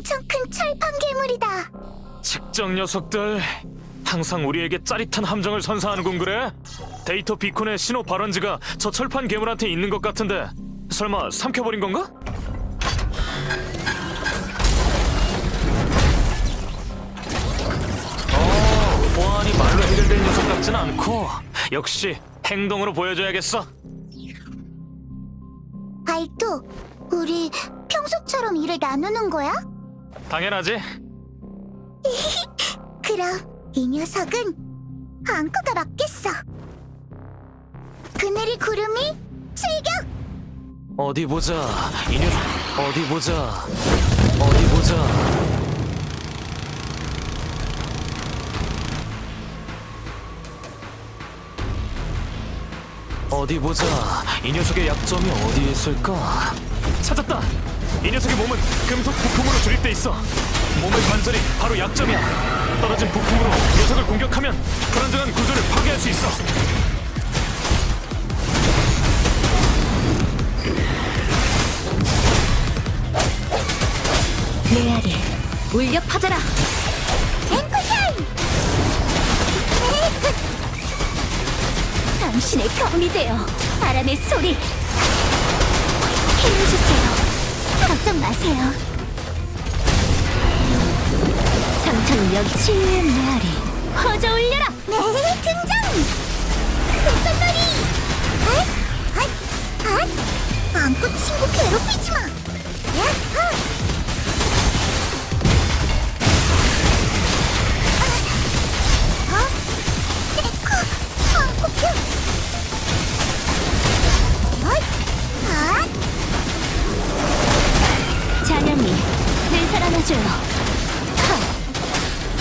엄청 큰 철판 괴물이다. 직접 녀석들 항상 우리에게 짜릿한 함정을 선사하는군. 그래? 데이터 비콘의 신호 발원지가 저 철판 괴물한테 있는 것 같은데 설마 삼켜버린 건가? 보안이 말로 해결될 녀석 같진 않고 역시 행동으로 보여줘야겠어. 알토, 우리 평소처럼 일을 나누는 거야? 당연하지. 그럼 이 녀석은 앙코가 맡겠어. 그늘이 구름이 출격! 어디 보자. 이 녀석 어디 보자. 어디 보자. 어디 보자. 이 녀석의 약점이 어디에 있을까? 찾았다. 이 녀석의 몸은 금속 부품으로 조립돼 있어. 몸의 관절이 바로 약점이야. 떨어진 부품으로 녀석을 공격하면 불안정한 구조를 파괴할 수 있어. 메아리, 울려 퍼져라. 앵콜타임! 당신의 검이 되어 바람의 소리. 힘을 주세요. 걱정 마세요. 상처는 여기 치유의 메아리. 퍼져 울려라. 네, 등장! 불꽃놀이! 앙코 친구 괴롭히지 마! 야하! 앙코 편! 잔영이 되살아나줘요.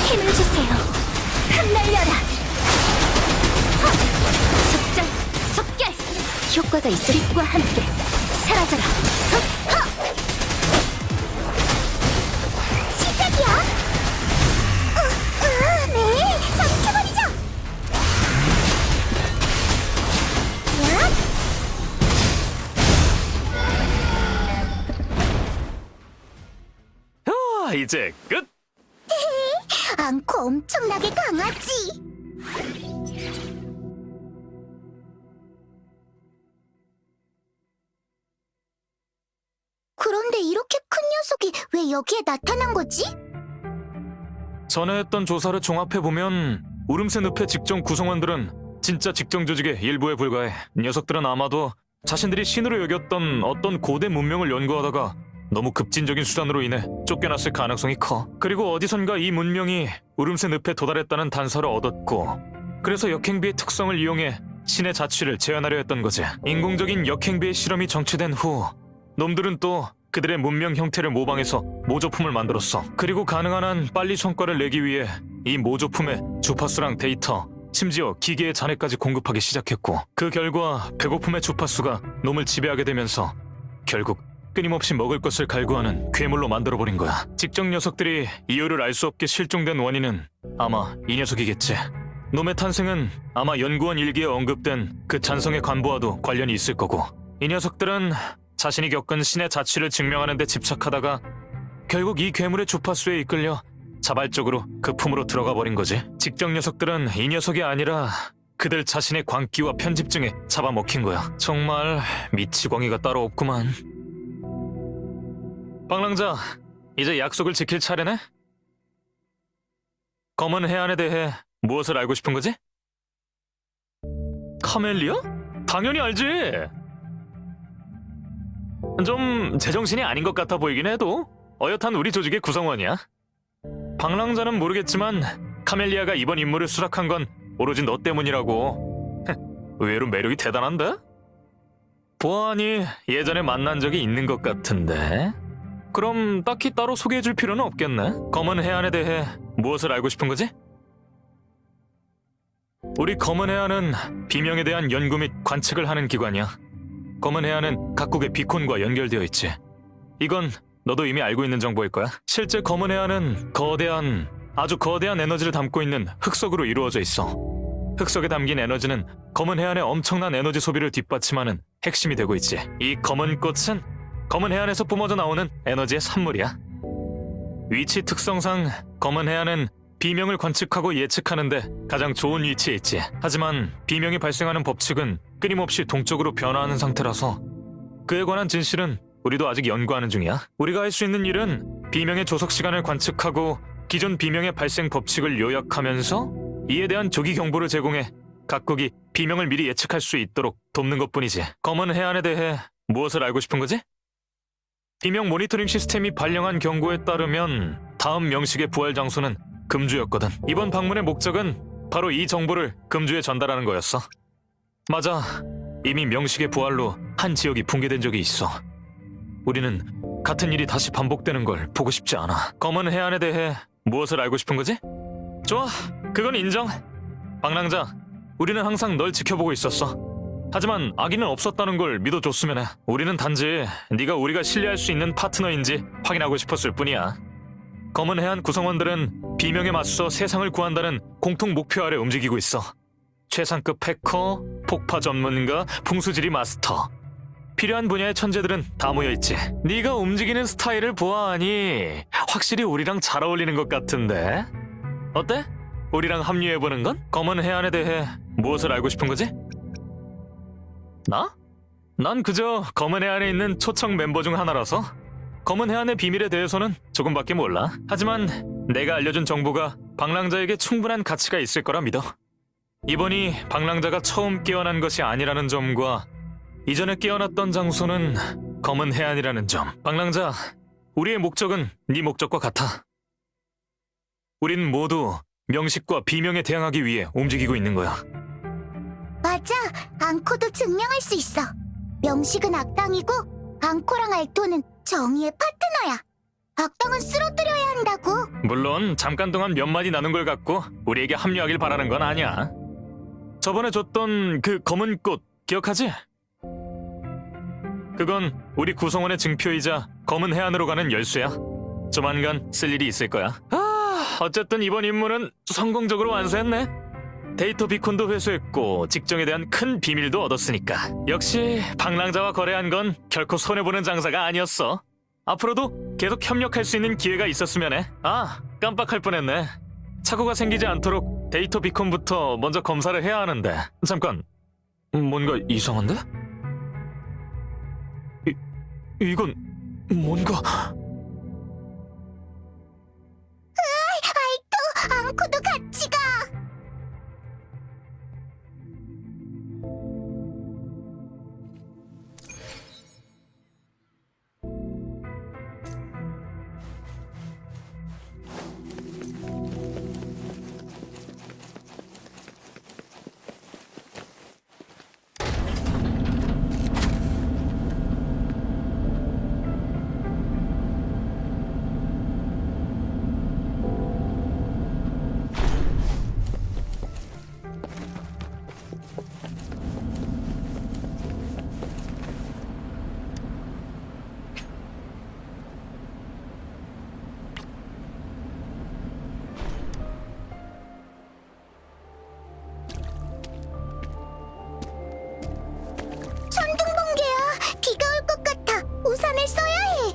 힘을 주세요. 흩날려라. 속장, 속결. 효과가 있을 빛과 함께 사라져라. 시작이야! 네! 삼켜버리자! 야! 이제 끝. 앙코 엄청나게 강하지? 그런데 이렇게 큰 녀석이 왜 여기에 나타난 거지? 전에 했던 조사를 종합해보면 울음새 늪의 직종 구성원들은 진짜 직종 조직의 일부에 불과해. 녀석들은 아마도 자신들이 신으로 여겼던 어떤 고대 문명을 연구하다가 너무 급진적인 수단으로 인해 쫓겨났을 가능성이 커. 그리고 어디선가 이 문명이 울음새 늪에 도달했다는 단서를 얻었고, 그래서 역행비의 특성을 이용해 신의 자취를 제한하려 했던 거지. 인공적인 역행비의 실험이 정체된 후 놈들은 또 그들의 문명 형태를 모방해서 모조품을 만들었어. 그리고 가능한 한 빨리 성과를 내기 위해 이 모조품에 주파수랑 데이터, 심지어 기계의 잔해까지 공급하기 시작했고, 그 결과 배고픔의 주파수가 놈을 지배하게 되면서 결국 끊임없이 먹을 것을 갈구하는 괴물로 만들어버린 거야. 직접 녀석들이 이유를 알 수 없게 실종된 원인은 아마 이 녀석이겠지. 놈의 탄생은 아마 연구원 일기에 언급된 그 잔성의 관부와도 관련이 있을 거고, 이 녀석들은 자신이 겪은 신의 자취를 증명하는 데 집착하다가 결국 이 괴물의 주파수에 이끌려 자발적으로 그 품으로 들어가 버린 거지. 직접 녀석들은 이 녀석이 아니라 그들 자신의 광기와 편집증에 잡아먹힌 거야. 정말 미치광이가 따로 없구만. 방랑자, 이제 약속을 지킬 차례네? 검은 해안에 대해 무엇을 알고 싶은 거지? 카멜리아? 당연히 알지! 좀 제정신이 아닌 것 같아 보이긴 해도 어엿한 우리 조직의 구성원이야. 방랑자는 모르겠지만 카멜리아가 이번 임무를 수락한 건 오로지 너 때문이라고. 의외로 매력이 대단한데? 보아하니 예전에 만난 적이 있는 것 같은데? 그럼 딱히 따로 소개해줄 필요는 없겠네. 검은 해안에 대해 무엇을 알고 싶은 거지? 우리 검은 해안은 비명에 대한 연구 및 관측을 하는 기관이야. 검은 해안은 각국의 비콘과 연결되어 있지. 이건 너도 이미 알고 있는 정보일 거야. 실제 검은 해안은 아주 거대한 에너지를 담고 있는 흑석으로 이루어져 있어. 흑석에 담긴 에너지는 검은 해안의 엄청난 에너지 소비를 뒷받침하는 핵심이 되고 있지. 이 검은 꽃은 검은 해안에서 뿜어져 나오는 에너지의 산물이야. 위치 특성상 검은 해안은 비명을 관측하고 예측하는데 가장 좋은 위치에 있지. 하지만 비명이 발생하는 법칙은 끊임없이 동쪽으로 변화하는 상태라서 그에 관한 진실은 우리도 아직 연구하는 중이야. 우리가 할 수 있는 일은 비명의 조석 시간을 관측하고 기존 비명의 발생 법칙을 요약하면서 이에 대한 조기 경보를 제공해 각국이 비명을 미리 예측할 수 있도록 돕는 것뿐이지. 검은 해안에 대해 무엇을 알고 싶은 거지? 비명 모니터링 시스템이 발령한 경고에 따르면 다음 명식의 부활 장소는 금주였거든. 이번 방문의 목적은 바로 이 정보를 금주에 전달하는 거였어. 맞아. 이미 명식의 부활로 한 지역이 붕괴된 적이 있어. 우리는 같은 일이 다시 반복되는 걸 보고 싶지 않아. 검은 해안에 대해 무엇을 알고 싶은 거지? 좋아, 그건 인정. 방랑자, 우리는 항상 널 지켜보고 있었어. 하지만 악의는 없었다는 걸 믿어줬으면 해. 우리는 단지 네가 우리가 신뢰할 수 있는 파트너인지 확인하고 싶었을 뿐이야. 검은 해안 구성원들은 비명에 맞서 세상을 구한다는 공통 목표 아래 움직이고 있어. 최상급 해커, 폭파 전문가, 풍수지리 마스터. 필요한 분야의 천재들은 다 모여있지. 네가 움직이는 스타일을 보아하니 확실히 우리랑 잘 어울리는 것 같은데. 어때? 우리랑 합류해보는 건? 검은 해안에 대해 무엇을 알고 싶은 거지? 나? 난 그저 검은 해안에 있는 초청 멤버 중 하나라서 검은 해안의 비밀에 대해서는 조금밖에 몰라. 하지만 내가 알려준 정보가 방랑자에게 충분한 가치가 있을 거라 믿어. 이번이 방랑자가 처음 깨어난 것이 아니라는 점과 이전에 깨어났던 장소는 검은 해안이라는 점. 방랑자, 우리의 목적은 네 목적과 같아. 우린 모두 명식과 비명에 대항하기 위해 움직이고 있는 거야. 맞아. 앙코도 증명할 수 있어. 명식은 악당이고 앙코랑 알토는 정의의 파트너야. 악당은 쓰러뜨려야 한다고. 물론 잠깐 동안 몇 마디 나눈 걸 갖고 우리에게 합류하길 바라는 건 아니야. 저번에 줬던 그 검은 꽃 기억하지? 그건 우리 구성원의 증표이자 검은 해안으로 가는 열쇠야. 조만간 쓸 일이 있을 거야. 어쨌든 이번 임무는 성공적으로 완수했네. 데이터 비콘도 회수했고 직정에 대한 큰 비밀도 얻었으니까. 역시 방랑자와 거래한 건 결코 손해보는 장사가 아니었어. 앞으로도 계속 협력할 수 있는 기회가 있었으면 해. 깜빡할 뻔했네. 착오가 생기지 않도록 데이터 비콘부터 먼저 검사를 해야 하는데. 잠깐, 뭔가 이상한데? 이건 뭔가... 알토, 앙코도 같이 가. 천둥번개야. 비가 올 것 같아. 우산을 써야 해.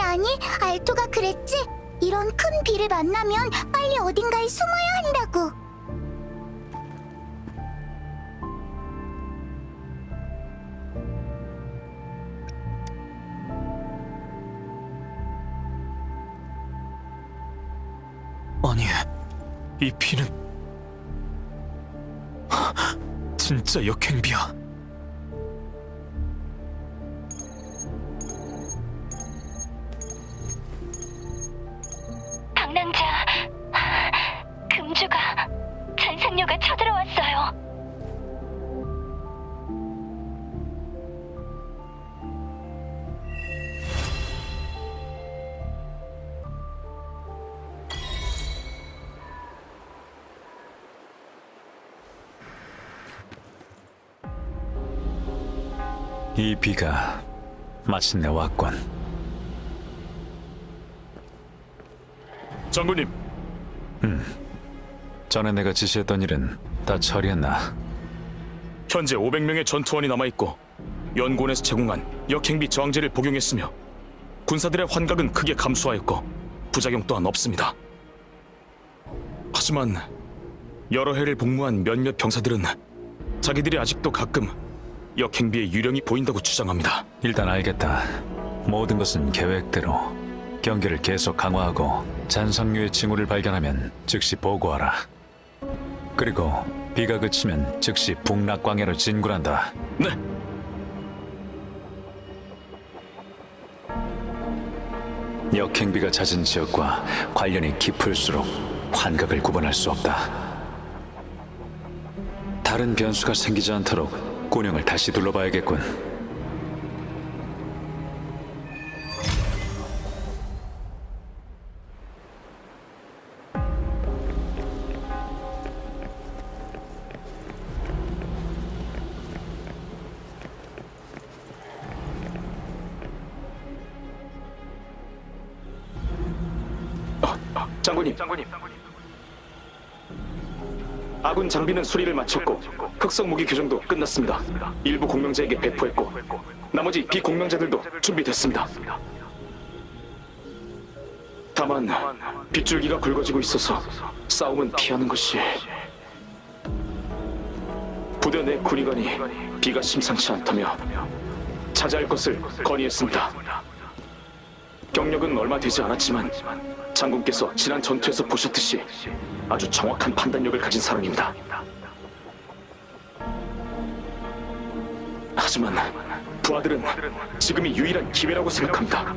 아니. 알토가 그랬지? 이런 큰 비를 만나면 빨리 어딘가에 숨어야 한다고. 아니, 이 비는 진짜 역행비야. 방랑자, 금주가 잔상녀가 쳐들어왔어요. 이 비가 마침내 왔군. 장군님, 전에 내가 지시했던 일은 다 처리했나? 현재 500명의 전투원이 남아있고 연구원에서 제공한 역행비 저항제를 복용했으며 군사들의 환각은 크게 감소하였고 부작용 또한 없습니다. 하지만 여러 해를 복무한 몇몇 병사들은 자기들이 아직도 가끔 역행비의 유령이 보인다고 주장합니다. 일단 알겠다. 모든 것은 계획대로. 경계를 계속 강화하고 잔상류의 징후를 발견하면 즉시 보고하라. 그리고 비가 그치면 즉시 북락광야로 진군한다. 네, 역행비가 잦은 지역과 관련이 깊을수록 환각을 구분할 수 없다. 다른 변수가 생기지 않도록 곤영을 다시 둘러봐야겠군. 장군님. 아군 장비는 수리를 마쳤고 흑성 무기 교정도 끝났습니다. 일부 공명자에게 배포했고 나머지 비공명자들도 준비됐습니다. 다만 빗줄기가 굵어지고 있어서 싸움은 피하는 것이... 부대 내 군의관이 비가 심상치 않다며 자제할 것을 건의했습니다. 경력은 얼마 되지 않았지만 장군께서 지난 전투에서 보셨듯이 아주 정확한 판단력을 가진 사람입니다. 하지만 부하들은 지금이 유일한 기회라고 생각합니다.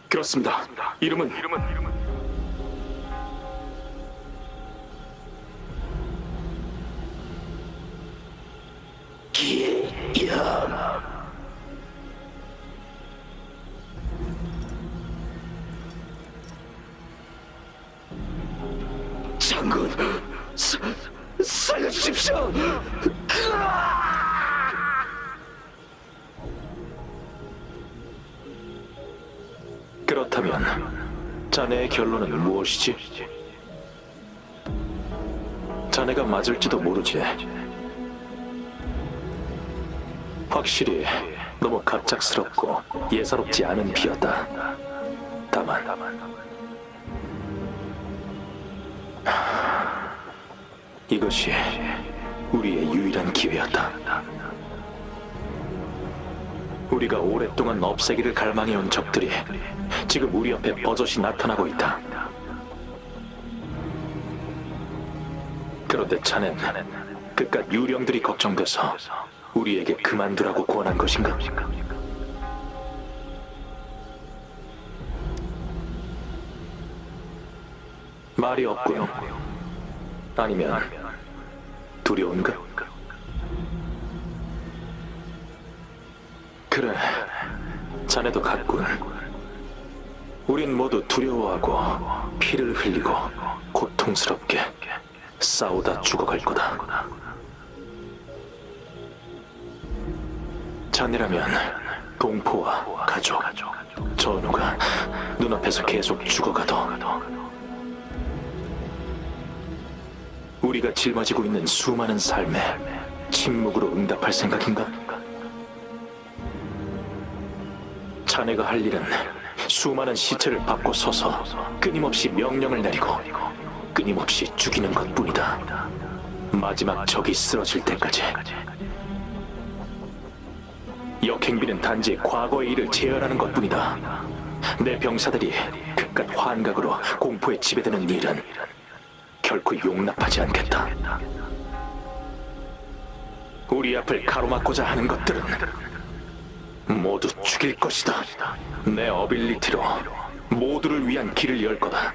그렇습니다. 이름은 기염. 장군, 살려주십시오. 그렇다면 자네의 결론은 무엇이지? 자네가 맞을지도 모르지. 확실히 너무 갑작스럽고 예사롭지 않은 비였다. 다만 이것이 우리의 유일한 기회였다. 우리가 오랫동안 없애기를 갈망해온 적들이 지금 우리 옆에 버젓이 나타나고 있다. 그런데 자넨 그깟 유령들이 걱정돼서 우리에게 그만두라고 권한 것인가? 말이 없군. 아니면 두려운가? 그래, 자네도 같군. 우린 모두 두려워하고 피를 흘리고 고통스럽게 싸우다 죽어갈 거다. 자네라면 동포와 가족, 전우가 눈앞에서 계속 죽어가도 우리가 짊어지고 있는 수많은 삶에 침묵으로 응답할 생각인가? 자네가 할 일은 수많은 시체를 밟고 서서 끊임없이 명령을 내리고 끊임없이 죽이는 것뿐이다. 마지막 적이 쓰러질 때까지. 역행비는 단지 과거의 일을 재현하는 것뿐이다. 내 병사들이 그깟 환각으로 공포에 지배되는 일은 결코 용납하지 않겠다. 우리 앞을 가로막고자 하는 것들은 모두 죽일 것이다. 내 어빌리티로 모두를 위한 길을 열 거다.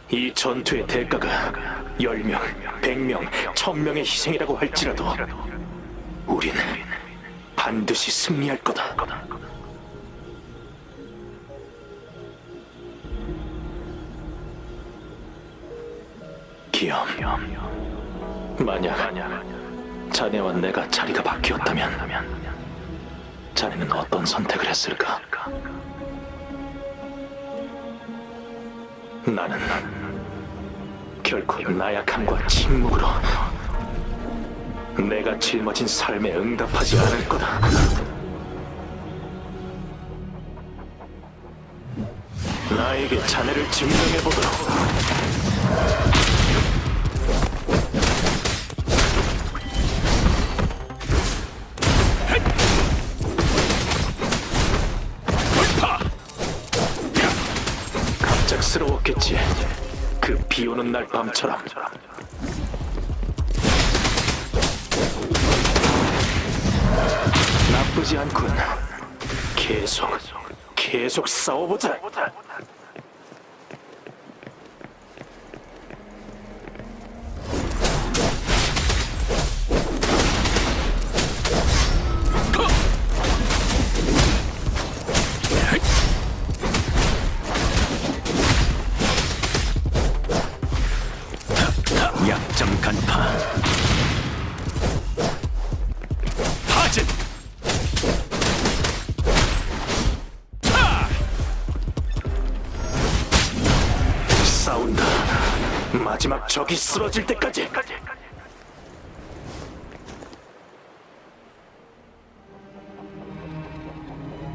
이 전투의 대가가 10명, 100명, 1000명의 희생이라고 할지라도 우린 반드시 승리할 거다. 기염, 만약 자네와 내가 자리가 바뀌었다면 자네는 어떤 선택을 했을까? 나는 결코 나약함과 침묵으로 내가 짊어진 삶에 응답하지 않을 거다. 나에게 자네를 증명해보도록. 갑작스러웠겠지. 그 비오는 날 밤처럼. 나쁘지 않군. 계속 싸워보자. 약점 간파. 파진. 싸운다. 마지막 적이 쓰러질 때까지.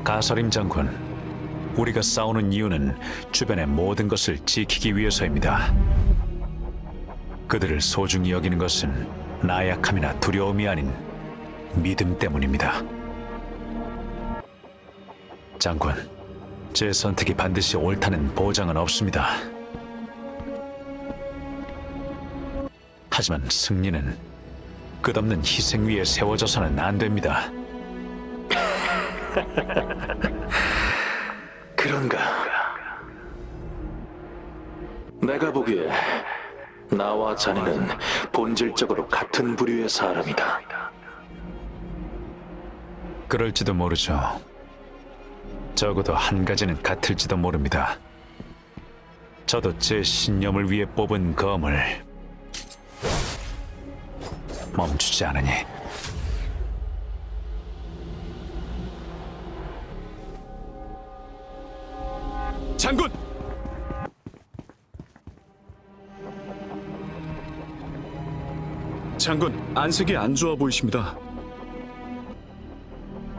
가서림 장군, 우리가 싸우는 이유는 주변의 모든 것을 지키기 위해서입니다. 그들을 소중히 여기는 것은 나약함이나 두려움이 아닌 믿음 때문입니다. 장군, 제 선택이 반드시 옳다는 보장은 없습니다. 하지만 승리는 끝없는 희생 위에 세워져서는 안 됩니다. 그런가? 내가 보기에 나와 자네는 본질적으로 같은 부류의 사람이다. 그럴지도 모르죠. 적어도 한 가지는 같을지도 모릅니다. 저도 제 신념을 위해 뽑은 검을 멈추지 않으니. 장군! 장군, 안색이 안 좋아 보이십니다.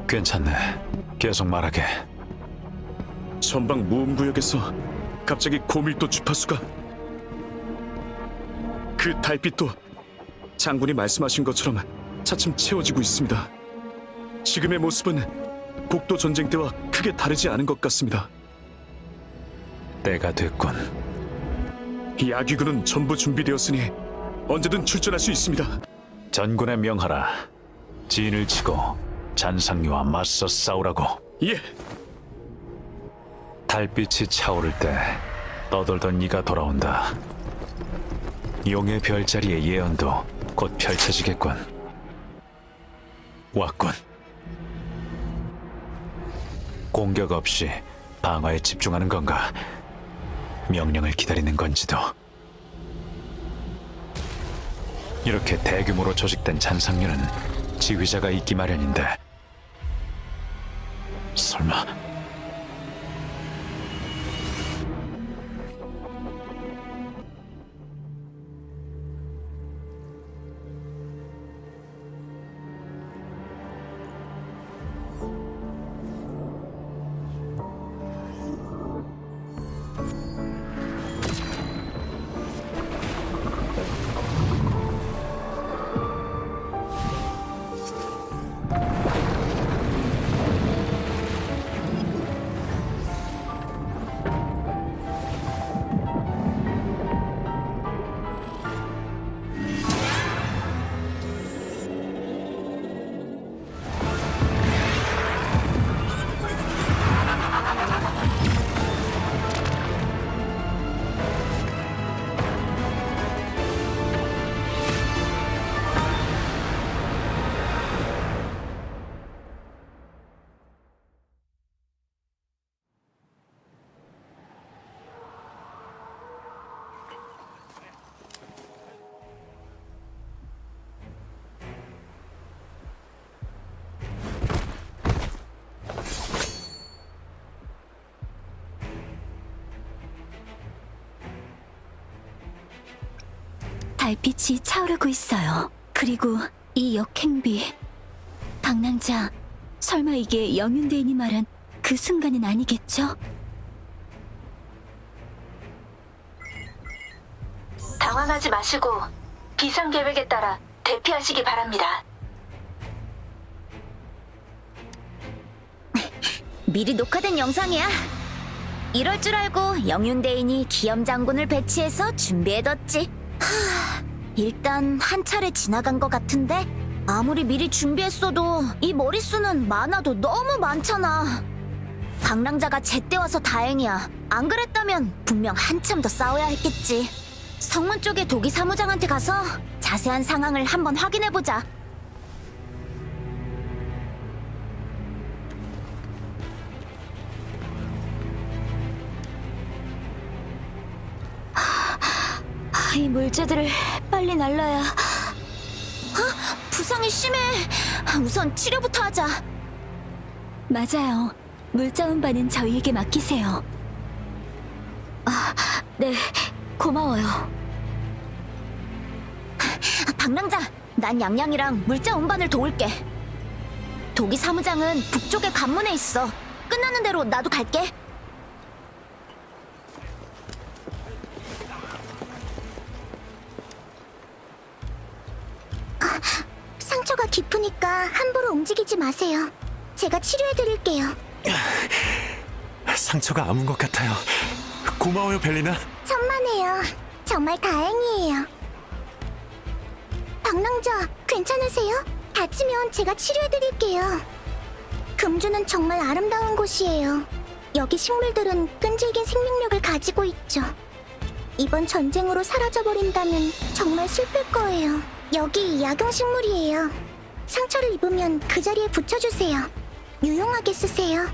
괜찮네. 계속 말하게. 전방 무음구역에서 갑자기 고밀도 주파수가, 그 달빛도 장군이 말씀하신 것처럼 차츰 채워지고 있습니다. 지금의 모습은 곡도 전쟁 때와 크게 다르지 않은 것 같습니다. 때가 됐군. 야귀군은 전부 준비되었으니 언제든 출전할 수 있습니다. 전군에 명하라. 진을 치고 잔상류와 맞서 싸우라고. 예, 달빛이 차오를 때 떠돌던 이가 돌아온다. 용의 별자리의 예언도 곧 펼쳐지겠군. 왔군. 공격 없이 방어에 집중하는 건가? 명령을 기다리는 건지도. 이렇게 대규모로 조직된 잔상류는 지휘자가 있기 마련인데 설마 달빛이 차오르고 있어요. 그리고 이 역행비. 방랑자, 설마 이게 영윤대인이 말한 그 순간은 아니겠죠? 당황하지 마시고 비상계획에 따라 대피하시기 바랍니다. 미리 녹화된 영상이야. 이럴 줄 알고 영윤대인이 기염 장군을 배치해서 준비해뒀지. 일단 한 차례 지나간 것 같은데 아무리 미리 준비했어도 이 머릿수는 많아도 너무 많잖아. 방랑자가 제때 와서 다행이야. 안 그랬다면 분명 한참 더 싸워야 했겠지. 성문 쪽에 도기 사무장한테 가서 자세한 상황을 한번 확인해보자. 이 물체들을 빨리 날라야. 부상이 심해. 우선 치료부터 하자. 맞아요. 물자 운반은 저희에게 맡기세요. 네, 고마워요. 방랑자, 난 양양이랑 물자 운반을 도울게. 도기 사무장은 북쪽의 관문에 있어. 끝나는 대로 나도 갈게. 상처가 깊으니까 함부로 움직이지 마세요. 제가 치료해드릴게요. 상처가 아문 것 같아요. 고마워요, 벨리나. 천만에요. 정말 다행이에요. 방랑자, 괜찮으세요? 다치면 제가 치료해드릴게요. 금주는 정말 아름다운 곳이에요. 여기 식물들은 끈질긴 생명력을 가지고 있죠. 이번 전쟁으로 사라져버린다면 정말 슬플 거예요. 여기 약용식물이에요. 상처를 입으면 그 자리에 붙여주세요. 유용하게 쓰세요.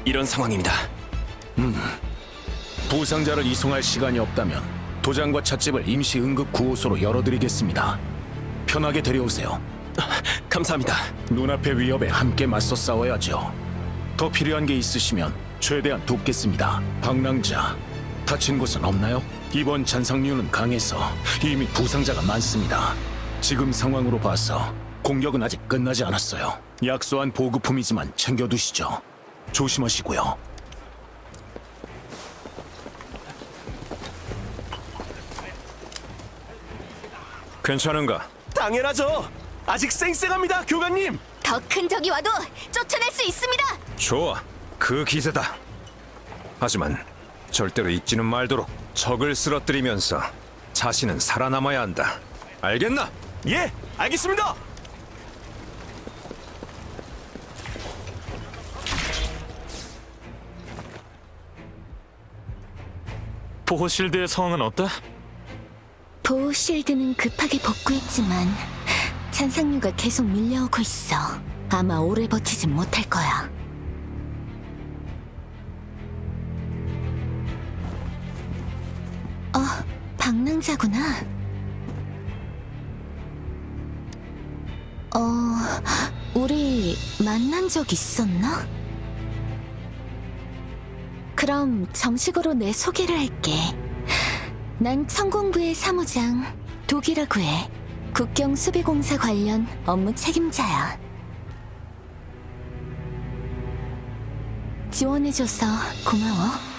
이런 상황입니다. 부상자를 이송할 시간이 없다면 도장과 찻집을 임시 응급 구호소로 열어드리겠습니다. 편하게 데려오세요. 감사합니다. 눈앞의 위협에 함께 맞서 싸워야죠. 더 필요한 게 있으시면 최대한 돕겠습니다. 방랑자, 다친 곳은 없나요? 이번 잔상류는 강해서 이미 부상자가 많습니다. 지금 상황으로 봐서 공격은 아직 끝나지 않았어요. 약소한 보급품이지만 챙겨두시죠. 조심하시고요. 괜찮은가? 당연하죠. 아직 쌩쌩합니다, 교관님. 더 큰 적이 와도 쫓아낼 수 있습니다. 좋아, 그 기세다. 하지만 절대로 잊지는 말도록 적을 쓰러뜨리면서 자신은 살아남아야 한다. 알겠나? 예, 알겠습니다. 보호 실드의 상황은 어때? 보호 실드는 급하게 복구했지만 잔상류가 계속 밀려오고 있어. 아마 오래 버티진 못할 거야. 방랑자구나. 우리 만난 적 있었나? 그럼 정식으로 내 소개를 할게. 난 천공부의 사무장 독이라고 해. 국경 수비공사 관련 업무 책임자야. 지원해줘서 고마워.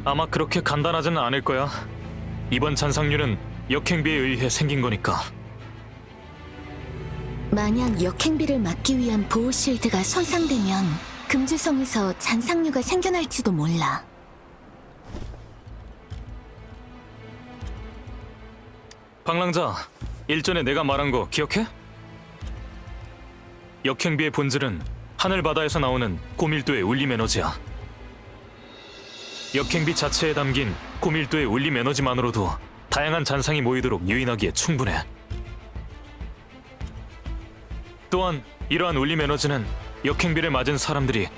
아마 그렇게 간단하지는 않을 거야. 이번 잔상류는 역행비에 의해 생긴 거니까. 만약 역행비를 막기 위한 보호 실드가 손상되면 금주성에서 잔상류가 생겨날지도 몰라. 방랑자, 일전에 내가 말한 거 기억해? 역행비의 본질은 하늘바다에서 나오는 고밀도의 울림 에너지야. 역행비 자체에 담긴 고밀도의 울림 에너지만으로도 다양한 잔상이 모이도록 유인하기에 충분해. 또한 이러한 울림 에너지는 역행비를 맞은 사람들이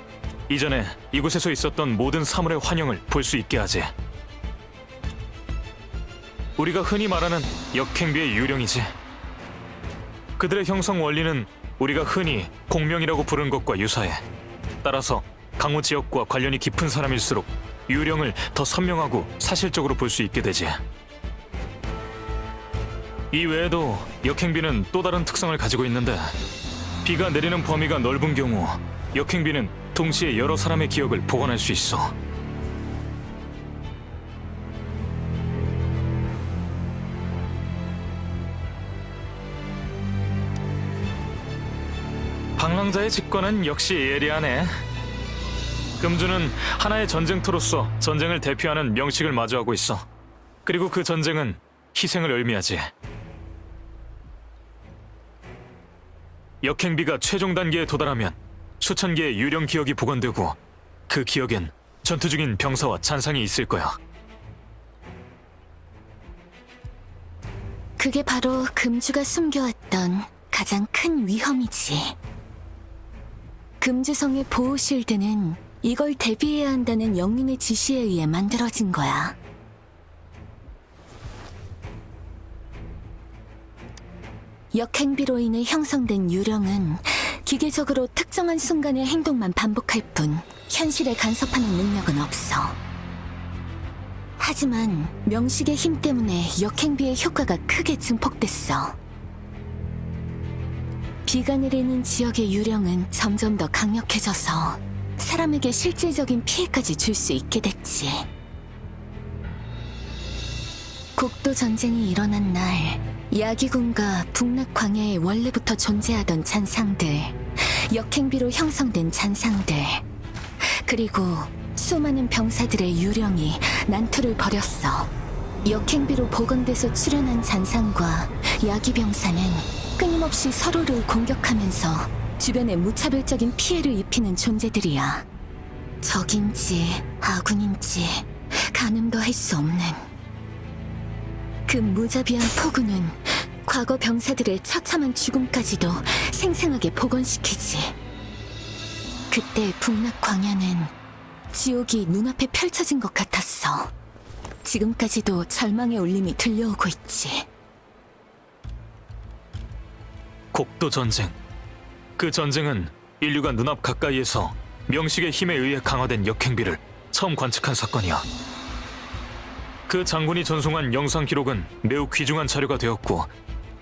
이전에 이곳에서 있었던 모든 사물의 환영을 볼 수 있게 하지. 우리가 흔히 말하는 역행비의 유령이지. 그들의 형성 원리는 우리가 흔히 공명이라고 부르는 것과 유사해. 따라서 강호 지역과 관련이 깊은 사람일수록 유령을 더 선명하고 사실적으로 볼 수 있게 되지. 이 외에도 역행비는 또 다른 특성을 가지고 있는데, 비가 내리는 범위가 넓은 경우 역행비는 동시에 여러 사람의 기억을 보관할 수 있어. 방랑자의 직관은 역시 예리하네. 금주는 하나의 전쟁터로서 전쟁을 대표하는 명식을 마주하고 있어. 그리고 그 전쟁은 희생을 의미하지. 역행비가 최종 단계에 도달하면 수천 개의 유령 기억이 보관되고, 그 기억엔 전투 중인 병사와 잔상이 있을 거야. 그게 바로 금주가 숨겨왔던 가장 큰 위험이지. 금주성의 보호 실드는 이걸 대비해야 한다는 영린의 지시에 의해 만들어진 거야. 역행비로 인해 형성된 유령은 기계적으로 특정한 순간의 행동만 반복할 뿐 현실에 간섭하는 능력은 없어. 하지만 명식의 힘 때문에 역행비의 효과가 크게 증폭됐어. 비가 내리는 지역의 유령은 점점 더 강력해져서 사람에게 실질적인 피해까지 줄 수 있게 됐지. 국도 전쟁이 일어난 날, 야기군과 북락 광야에 원래부터 존재하던 잔상들, 역행비로 형성된 잔상들, 그리고 수많은 병사들의 유령이 난투를 벌였어. 역행비로 복원돼서 출현한 잔상과 야기병사는 끊임없이 서로를 공격하면서 주변에 무차별적인 피해를 입히는 존재들이야. 적인지 아군인지 가늠도 할 수 없는. 그 무자비한 폭우는 과거 병사들의 처참한 죽음까지도 생생하게 복원시키지. 그때 북락 광야는 지옥이 눈앞에 펼쳐진 것 같았어. 지금까지도 절망의 울림이 들려오고 있지. 곡도 전쟁. 그 전쟁은 인류가 눈앞 가까이에서 명식의 힘에 의해 강화된 역행비를 처음 관측한 사건이야. 그 장군이 전송한 영상 기록은 매우 귀중한 자료가 되었고,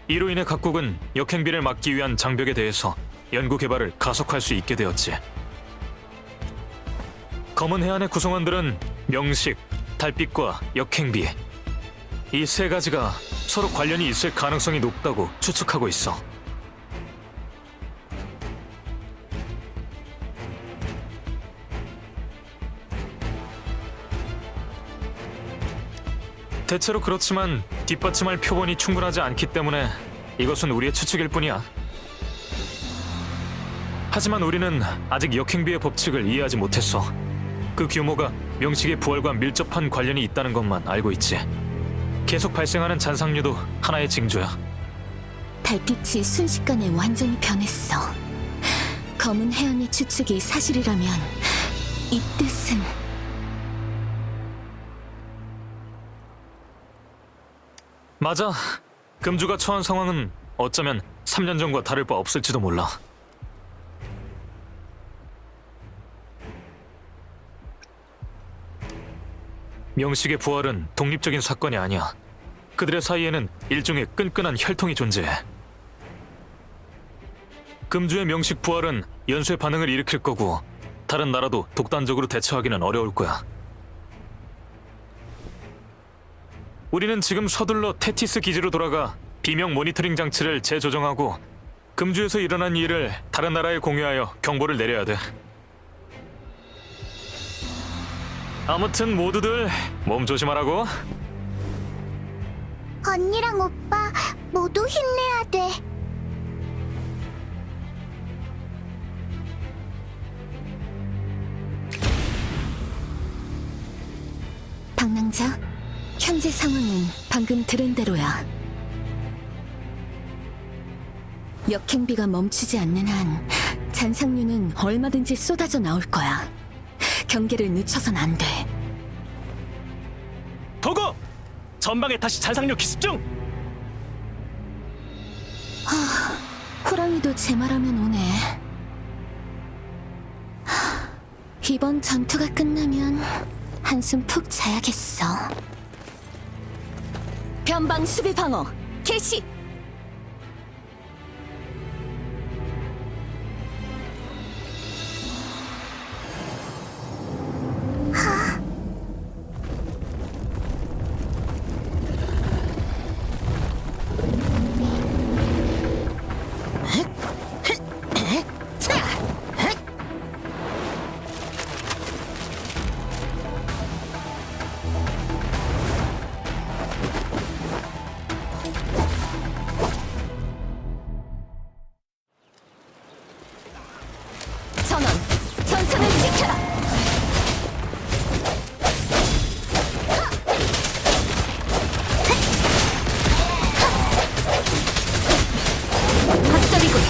이로 인해 각국은 역행비를 막기 위한 장벽에 대해서 연구 개발을 가속할 수 있게 되었지. 검은 해안의 구성원들은 명식, 달빛과 역행비, 이 세 가지가 서로 관련이 있을 가능성이 높다고 추측하고 있어. 대체로 그렇지만 뒷받침할 표본이 충분하지 않기 때문에 이것은 우리의 추측일 뿐이야. 하지만 우리는 아직 역행비의 법칙을 이해하지 못했어. 그 규모가 명식의 부활과 밀접한 관련이 있다는 것만 알고 있지. 계속 발생하는 잔상류도 하나의 징조야. 달빛이 순식간에 완전히 변했어. 검은 해안의 추측이 사실이라면 이 뜻은 맞아. 금주가 처한 상황은 어쩌면 3년 전과 다를 바 없을지도 몰라. 명식의 부활은 독립적인 사건이 아니야. 그들의 사이에는 일종의 끈끈한 혈통이 존재해. 금주의 명식 부활은 연쇄 반응을 일으킬 거고, 다른 나라도 독단적으로 대처하기는 어려울 거야. 우리는 지금 서둘러 테티스 기지로 돌아가 비명 모니터링 장치를 재조정하고 금주에서 일어난 일을 다른 나라에 공유하여 경보를 내려야 돼. 아무튼 모두들 몸 조심하라고. 언니랑 오빠 모두 힘내야 돼. 방랑자, 현재 상황은 방금 들은 대로야. 역행비가 멈추지 않는 한 잔상류는 얼마든지 쏟아져 나올 거야. 경계를 늦춰선 안 돼. 보고! 전방에 다시 잔상료 기습 중! 호랑이도 제 말하면 오네. 이번 전투가 끝나면 한숨 푹 자야겠어. 변방 수비 방어 개시! 전원, 전선을 지켜라! 합적이군.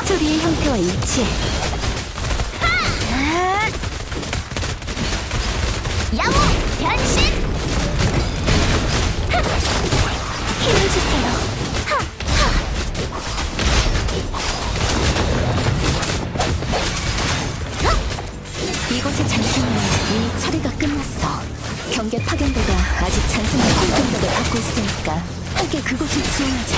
소리의 형태와 일치해. 야무 변신. 힘을 주세요. 이곳의 잔승은 이미 처리가 끝났어. 경계 파견대가 아직 잔승의 공격력을 받고 있으니까 함께 그곳을 지원하자.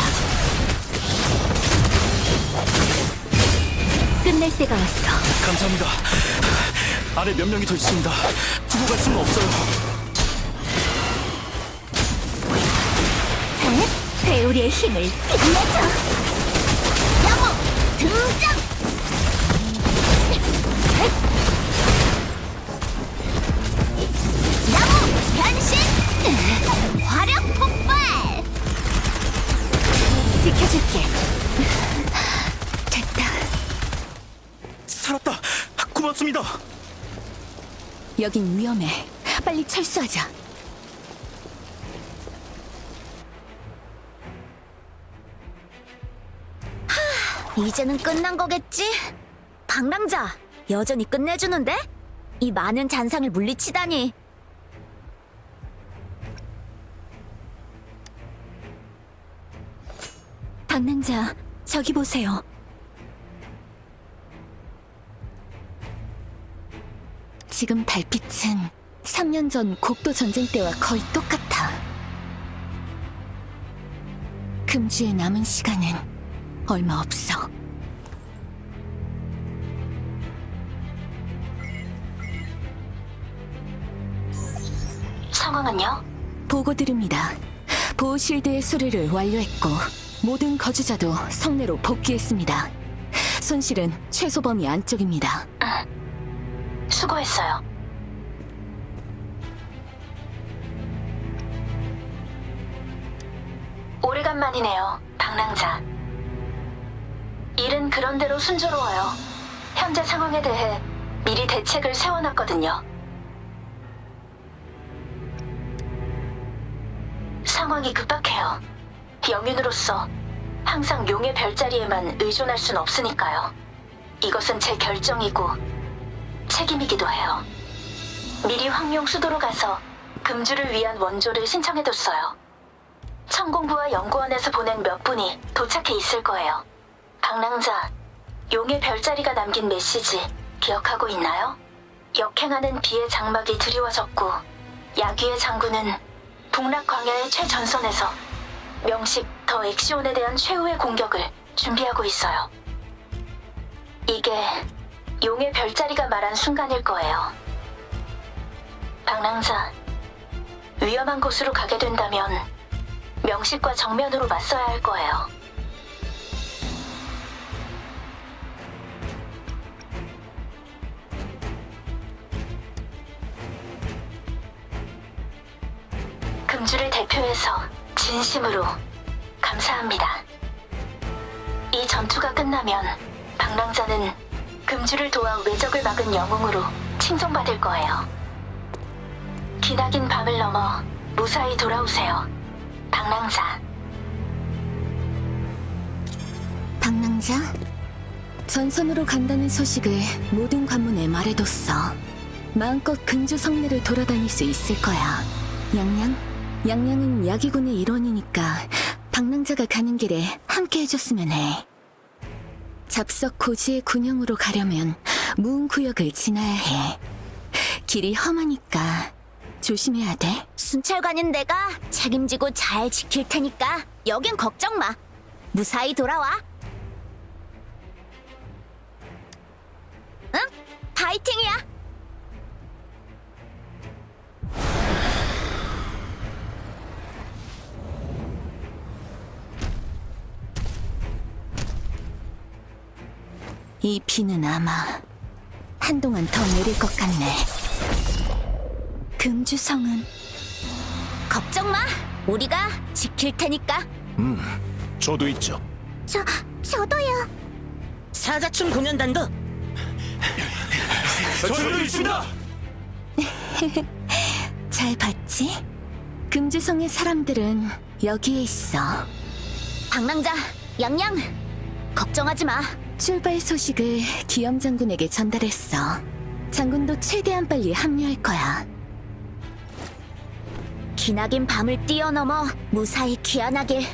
끝낼 때가 왔어. 감사합니다. 안에 몇 명이 더 있습니다. 두고 갈 수는 없어요. 배우리의 힘을 빛내줘. 야무 등장. 야무 변신. 화력 폭발. 지켜줄게. 됐다. 살았다. 고맙습니다. 여긴 위험해. 빨리 철수하자. 이제는 끝난 거겠지? 방랑자, 여전히 끝내주는데? 이 많은 잔상을 물리치다니. 방랑자, 저기 보세요. 지금 달빛은 3년 전 곡도 전쟁 때와 거의 똑같아. 금주에 남은 시간은 얼마 없어. 상황은요? 보고 드립니다. 보호실드의 수리를 완료했고 모든 거주자도 성내로 복귀했습니다. 손실은 최소 범위 안쪽입니다. 수고했어요. 오래간만이네요, 방랑자. 일은 그런대로 순조로워요. 현재 상황에 대해 미리 대책을 세워놨거든요. 상황이 급박해요. 영윤으로서 항상 용의 별자리에만 의존할 순 없으니까요. 이것은 제 결정이고 책임이기도 해요. 미리 황룡 수도로 가서 금주를 위한 원조를 신청해뒀어요. 천공부와 연구원에서 보낸 몇 분이 도착해 있을 거예요. 방랑자, 용의 별자리가 남긴 메시지 기억하고 있나요? 역행하는 비의 장막이 드리워졌고 야귀의 장군은 북락 광야의 최전선에서 명식 더 엑시온에 대한 최후의 공격을 준비하고 있어요. 이게 용의 별자리가 말한 순간일 거예요. 방랑자, 위험한 곳으로 가게 된다면 명식과 정면으로 맞서야 할 거예요. 금주를 대표해서 진심으로 감사합니다. 이 전투가 끝나면 방랑자는 금주를 도와 외적을 막은 영웅으로 칭송받을 거예요. 기나긴 밤을 넘어 무사히 돌아오세요, 방랑자. 방랑자? 전선으로 간다는 소식을 모든 관문에 말해뒀어. 마음껏 금주 성내를 돌아다닐 수 있을 거야. 양양, 양양은 야기군의 일원이니까 방랑자가 가는 길에 함께 해줬으면 해. 잡석 고지의 군영으로 가려면 무음구역을 지나야 해. 길이 험하니까 조심해야 돼. 순찰관인 내가 책임지고 잘 지킬 테니까 여긴 걱정 마. 무사히 돌아와. 응? 파이팅이야. 이 비는 아마 한동안 더 내릴 것 같네. 금주성은 걱정 마. 우리가 지킬 테니까. 저도 있죠. 저도요. 사자춤 공연단도 저도 있습니다. 잘 봤지? 금주성의 사람들은 여기에 있어. 방랑자, 양양. 걱정하지 마. 출발 소식을 기염 장군에게 전달했어. 장군도 최대한 빨리 합류할 거야. 기나긴 밤을 뛰어넘어 무사히 귀환하길.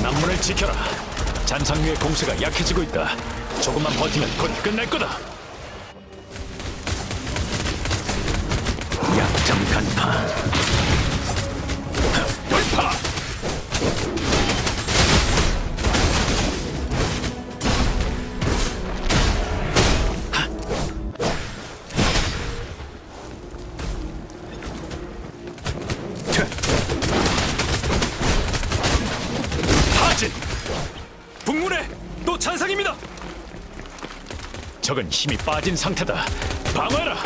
남문을 지켜라. 잔상류의 공세가 약해지고 있다. 조금만 버티면 곧 끝날 거다. 약점 간파. 돌파. 북문에 또 잔상입니다. 적은 힘이 빠진 상태다. 방어해라.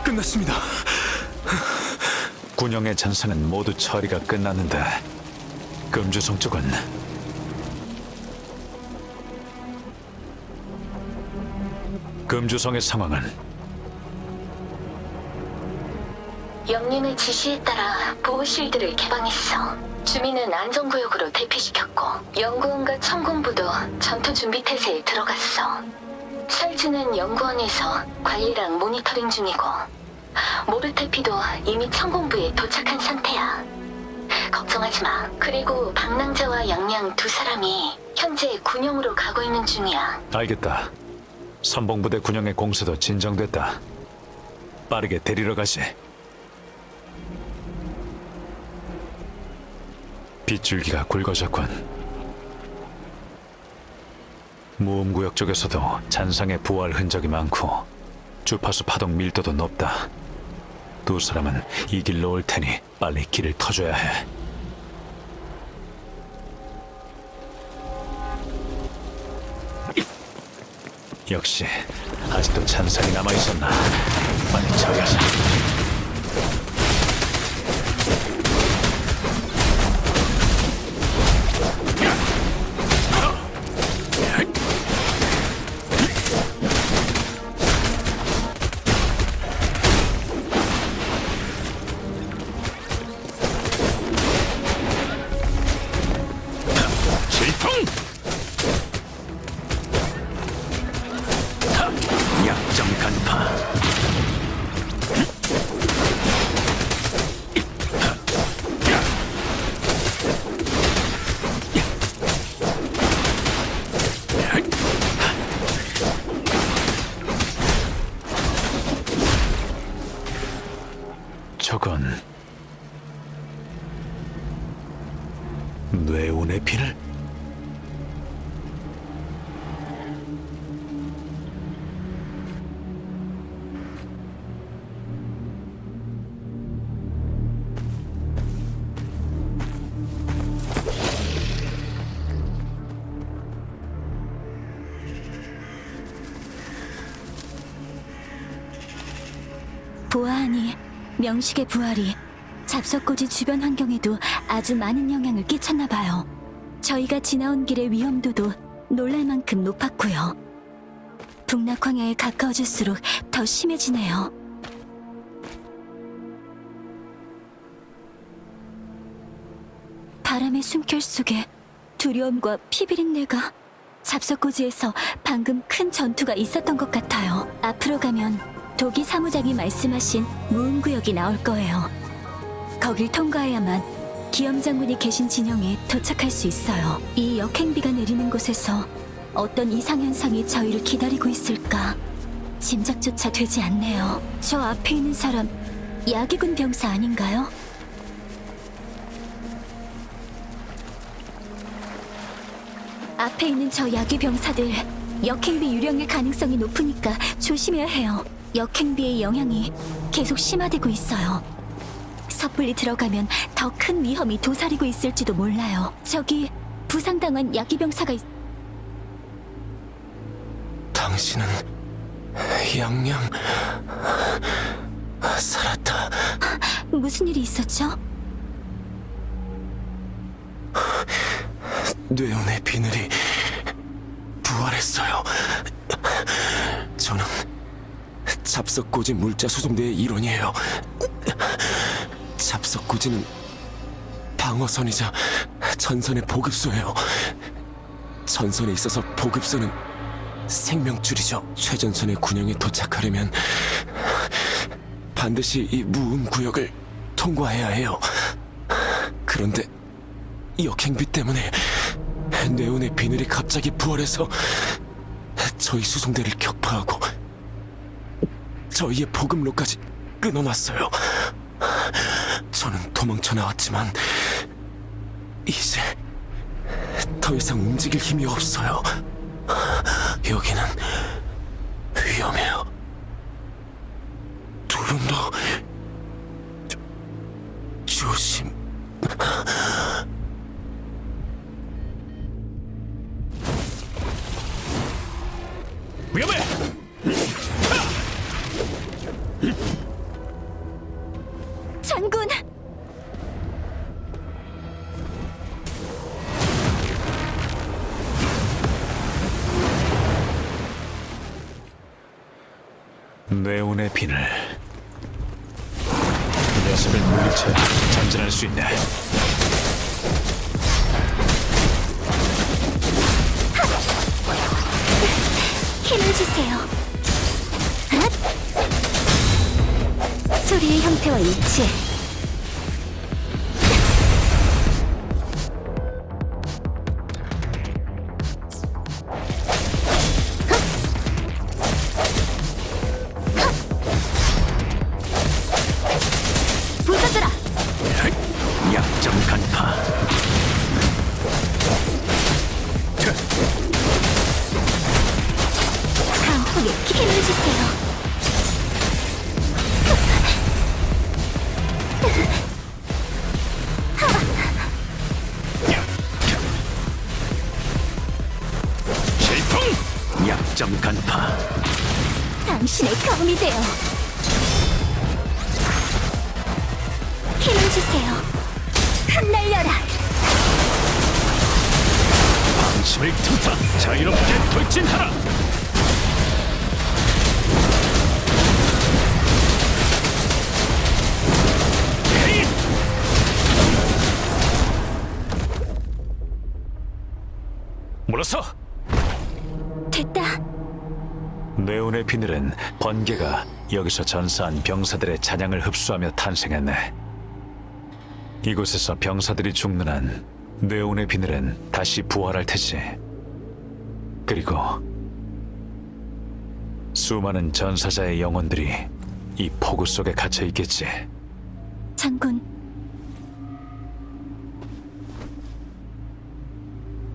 끝났습니다. 군영의 잔상은 모두 처리가 끝났는데 금주성 쪽은 금주성의 상황은 영림의 지시에 따라 보호실드를 개방했어. 주민은 안전구역으로 대피시켰고 연구원과 천공부도 전투 준비 태세에 들어갔어. 살즈는 연구원에서 관리랑 모니터링 중이고 모르테피도 이미 천공부에 도착한 상태야. 걱정하지 마. 그리고 방랑자와 양양 두 사람이 현재 군영으로 가고 있는 중이야. 알겠다. 선봉부대 군영의 공세도 진정됐다. 빠르게 데리러 가지. 빗줄기가 굵어졌군. 무음구역 쪽에서도 잔상의 부활 흔적이 많고 주파수 파동 밀도도 높다. 두 사람은 이 길로 올 테니 빨리 길을 터줘야 해. 역시 아직도 잔상이 남아있었나. 빨리 처리하자. 약점 간파. 저건 뇌운의 피를? 보아하니 명식의 부활이 잡석고지 주변 환경에도 아주 많은 영향을 끼쳤나 봐요. 저희가 지나온 길의 위험도도 놀랄 만큼 높았고요. 북락황야에 가까워질수록 더 심해지네요. 바람의 숨결 속에 두려움과 피비린내가 잡석고지에서 방금 큰 전투가 있었던 것 같아요. 앞으로 가면 도기 사무장이 말씀하신 무음구역이 나올 거예요. 거길 통과해야만 기염 장군이 계신 진영에 도착할 수 있어요. 이 역행비가 내리는 곳에서 어떤 이상현상이 저희를 기다리고 있을까 짐작조차 되지 않네요. 저 앞에 있는 사람 야기군 병사 아닌가요? 앞에 있는 저 야기 병사들 역행비 유령일 가능성이 높으니까 조심해야 해요. 역행비의 영향이 계속 심화되고 있어요. 섣불리 들어가면 더 큰 위험이 도사리고 있을지도 몰라요. 저기 부상당한 야기 병사가 당신은 양양 살았다. 무슨 일이 있었죠? 뇌원의 비늘이 부활했어요. 저는 잡석고지 물자 수송대의 일원이에요. 잡석고지는 방어선이자 전선의 보급소예요. 전선에 있어서 보급소는 생명줄이죠. 최전선의 군영에 도착하려면 반드시 이 무음 구역을 통과해야 해요. 그런데 역행비 때문에 네온의 비늘이 갑자기 부활해서 저희 수송대를 격파하고 저희의 보급로까지 끊어놨어요. 저는 도망쳐 나왔지만 이제 더 이상 움직일 힘이 없어요. 여기는 위험해요. 두 분 더 조심. 위험해! 장군! 뇌온의 비늘. 녀석을 물리쳐야 전진할 수 있네. 힘을 주세요. 소리의 형태와 일치해. 부서져라! 약점 간파. 강폭에 힘을 주세요. 약점 간파. 당신의 검이 되어 힘을 주세요. 흩날려라. 방심을 틈타 자유롭게 돌진하라. 물러서! 됐다. 뇌온의 비늘은 번개가 여기서 전사한 병사들의 잔향을 흡수하며 탄생했네. 이곳에서 병사들이 죽는 한 뇌온의 비늘은 다시 부활할 테지. 그리고 수많은 전사자의 영혼들이 이 폭우 속에 갇혀 있겠지. 장군,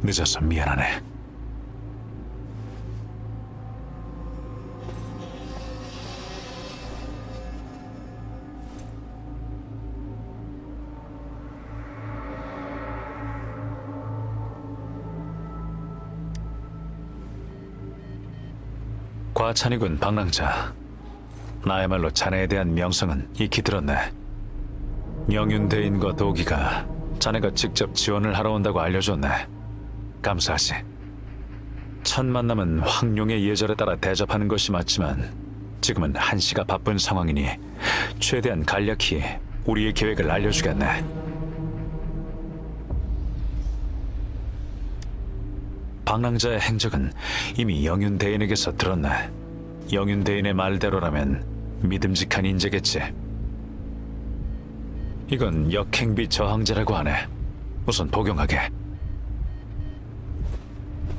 늦어서 미안하네. 과찬이군, 방랑자. 나야말로 자네에 대한 명성은 익히 들었네. 영윤대인과 도기가 자네가 직접 지원을 하러 온다고 알려줬네. 감사하지. 첫 만남은 황룡의 예절에 따라 대접하는 것이 맞지만 지금은 한시가 바쁜 상황이니 최대한 간략히 우리의 계획을 알려주겠네. 방랑자의 행적은 이미 영윤대인에게서 들었네. 영윤대인의 말대로라면 믿음직한 인재겠지. 이건 역행비 저항제라고 하네. 우선 복용하게.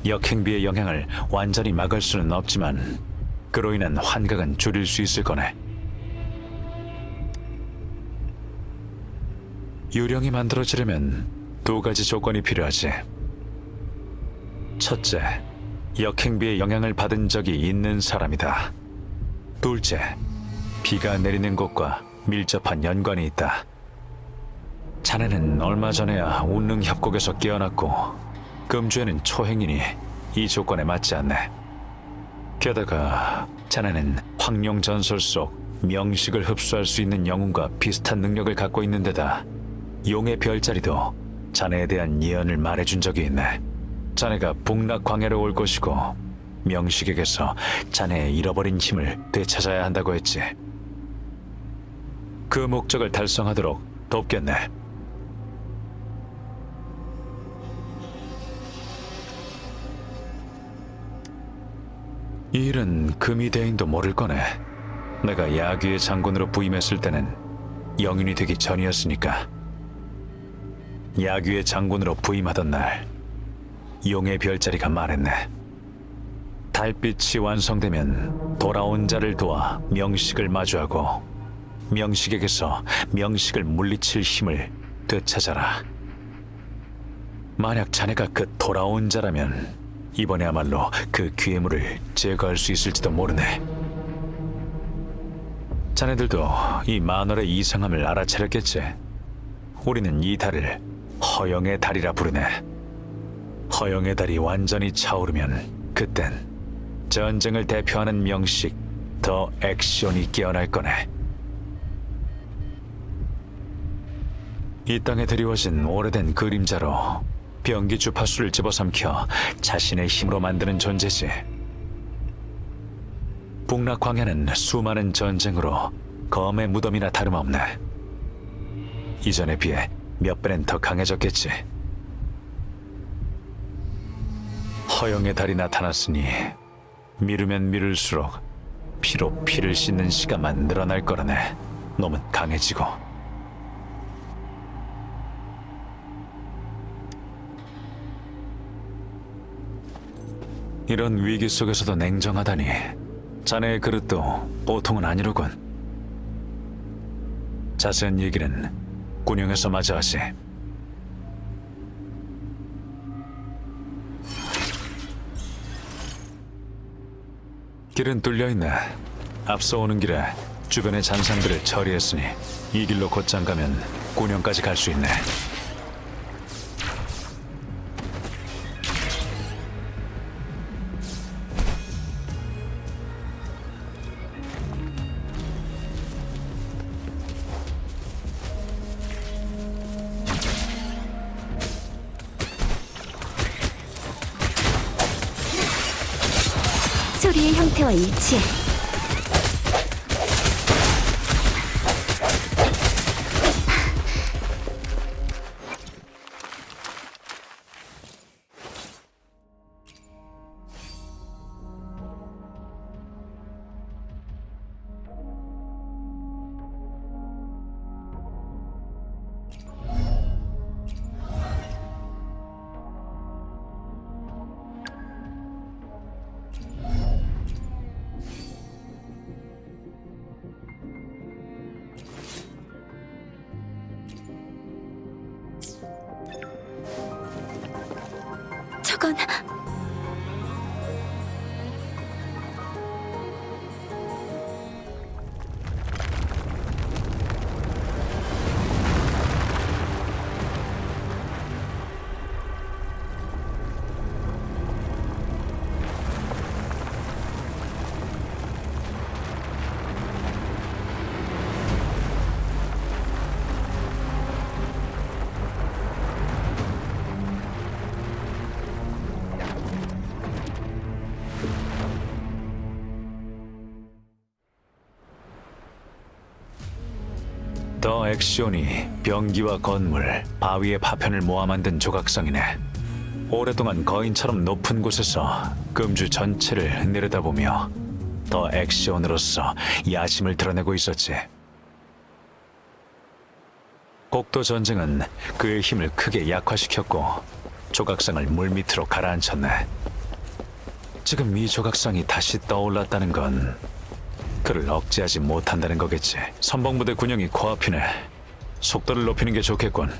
역행비의 영향을 완전히 막을 수는 없지만 그로 인한 환각은 줄일 수 있을 거네. 유령이 만들어지려면 두 가지 조건이 필요하지. 첫째, 역행비의 영향을 받은 적이 있는 사람이다. 둘째, 비가 내리는 곳과 밀접한 연관이 있다. 자네는 얼마 전에야 운릉 협곡에서 깨어났고 금주에는 초행이니 이 조건에 맞지 않네. 게다가 자네는 황룡 전설 속 명식을 흡수할 수 있는 영웅과 비슷한 능력을 갖고 있는 데다 용의 별자리도 자네에 대한 예언을 말해준 적이 있네. 자네가 북락 광야로 올 것이고 명식에게서 자네의 잃어버린 힘을 되찾아야 한다고 했지. 그 목적을 달성하도록 돕겠네. 이 일은 금이대인도 모를 거네. 내가 야귀의 장군으로 부임했을 때는 영윤이 되기 전이었으니까. 야귀의 장군으로 부임하던 날 용의 별자리가 말했네. 달빛이 완성되면 돌아온 자를 도와 명식을 마주하고 명식에게서 명식을 물리칠 힘을 되찾아라. 만약 자네가 그 돌아온 자라면 이번에야말로 그 괴물을 제거할 수 있을지도 모르네. 자네들도 이 만월의 이상함을 알아차렸겠지. 우리는 이 달을 허영의 달이라 부르네. 허영의 달이 완전히 차오르면 그땐 전쟁을 대표하는 명식 더 액션이 깨어날 거네. 이 땅에 드리워진 오래된 그림자로 병기 주파수를 집어삼켜 자신의 힘으로 만드는 존재지. 북락 광야는 수많은 전쟁으로 검의 무덤이나 다름없네. 이전에 비해 몇 배는 더 강해졌겠지. 허영의 달이 나타났으니 미루면 미룰수록 피로 피를 씻는 시간만 늘어날 거라네. 놈은 강해지고. 이런 위기 속에서도 냉정하다니 자네의 그릇도 보통은 아니로군. 자세한 얘기는 군용에서 마저 하지. 길은 뚫려있네. 앞서 오는 길에 주변의 잔상들을 처리했으니 이 길로 곧장 가면 군용까지 갈 수 있네. 소리의 형태와 일치해. 저건 더 액션이 병기와 건물, 바위의 파편을 모아 만든 조각상이네. 오랫동안 거인처럼 높은 곳에서 금주 전체를 내려다보며 더 액션으로서 야심을 드러내고 있었지. 곡도 전쟁은 그의 힘을 크게 약화시켰고 조각상을 물밑으로 가라앉혔네. 지금 이 조각상이 다시 떠올랐다는 건 그를 억제하지 못한다는 거겠지. 선봉부대 군용이 코앞이네. 속도를 높이는 게 좋겠군.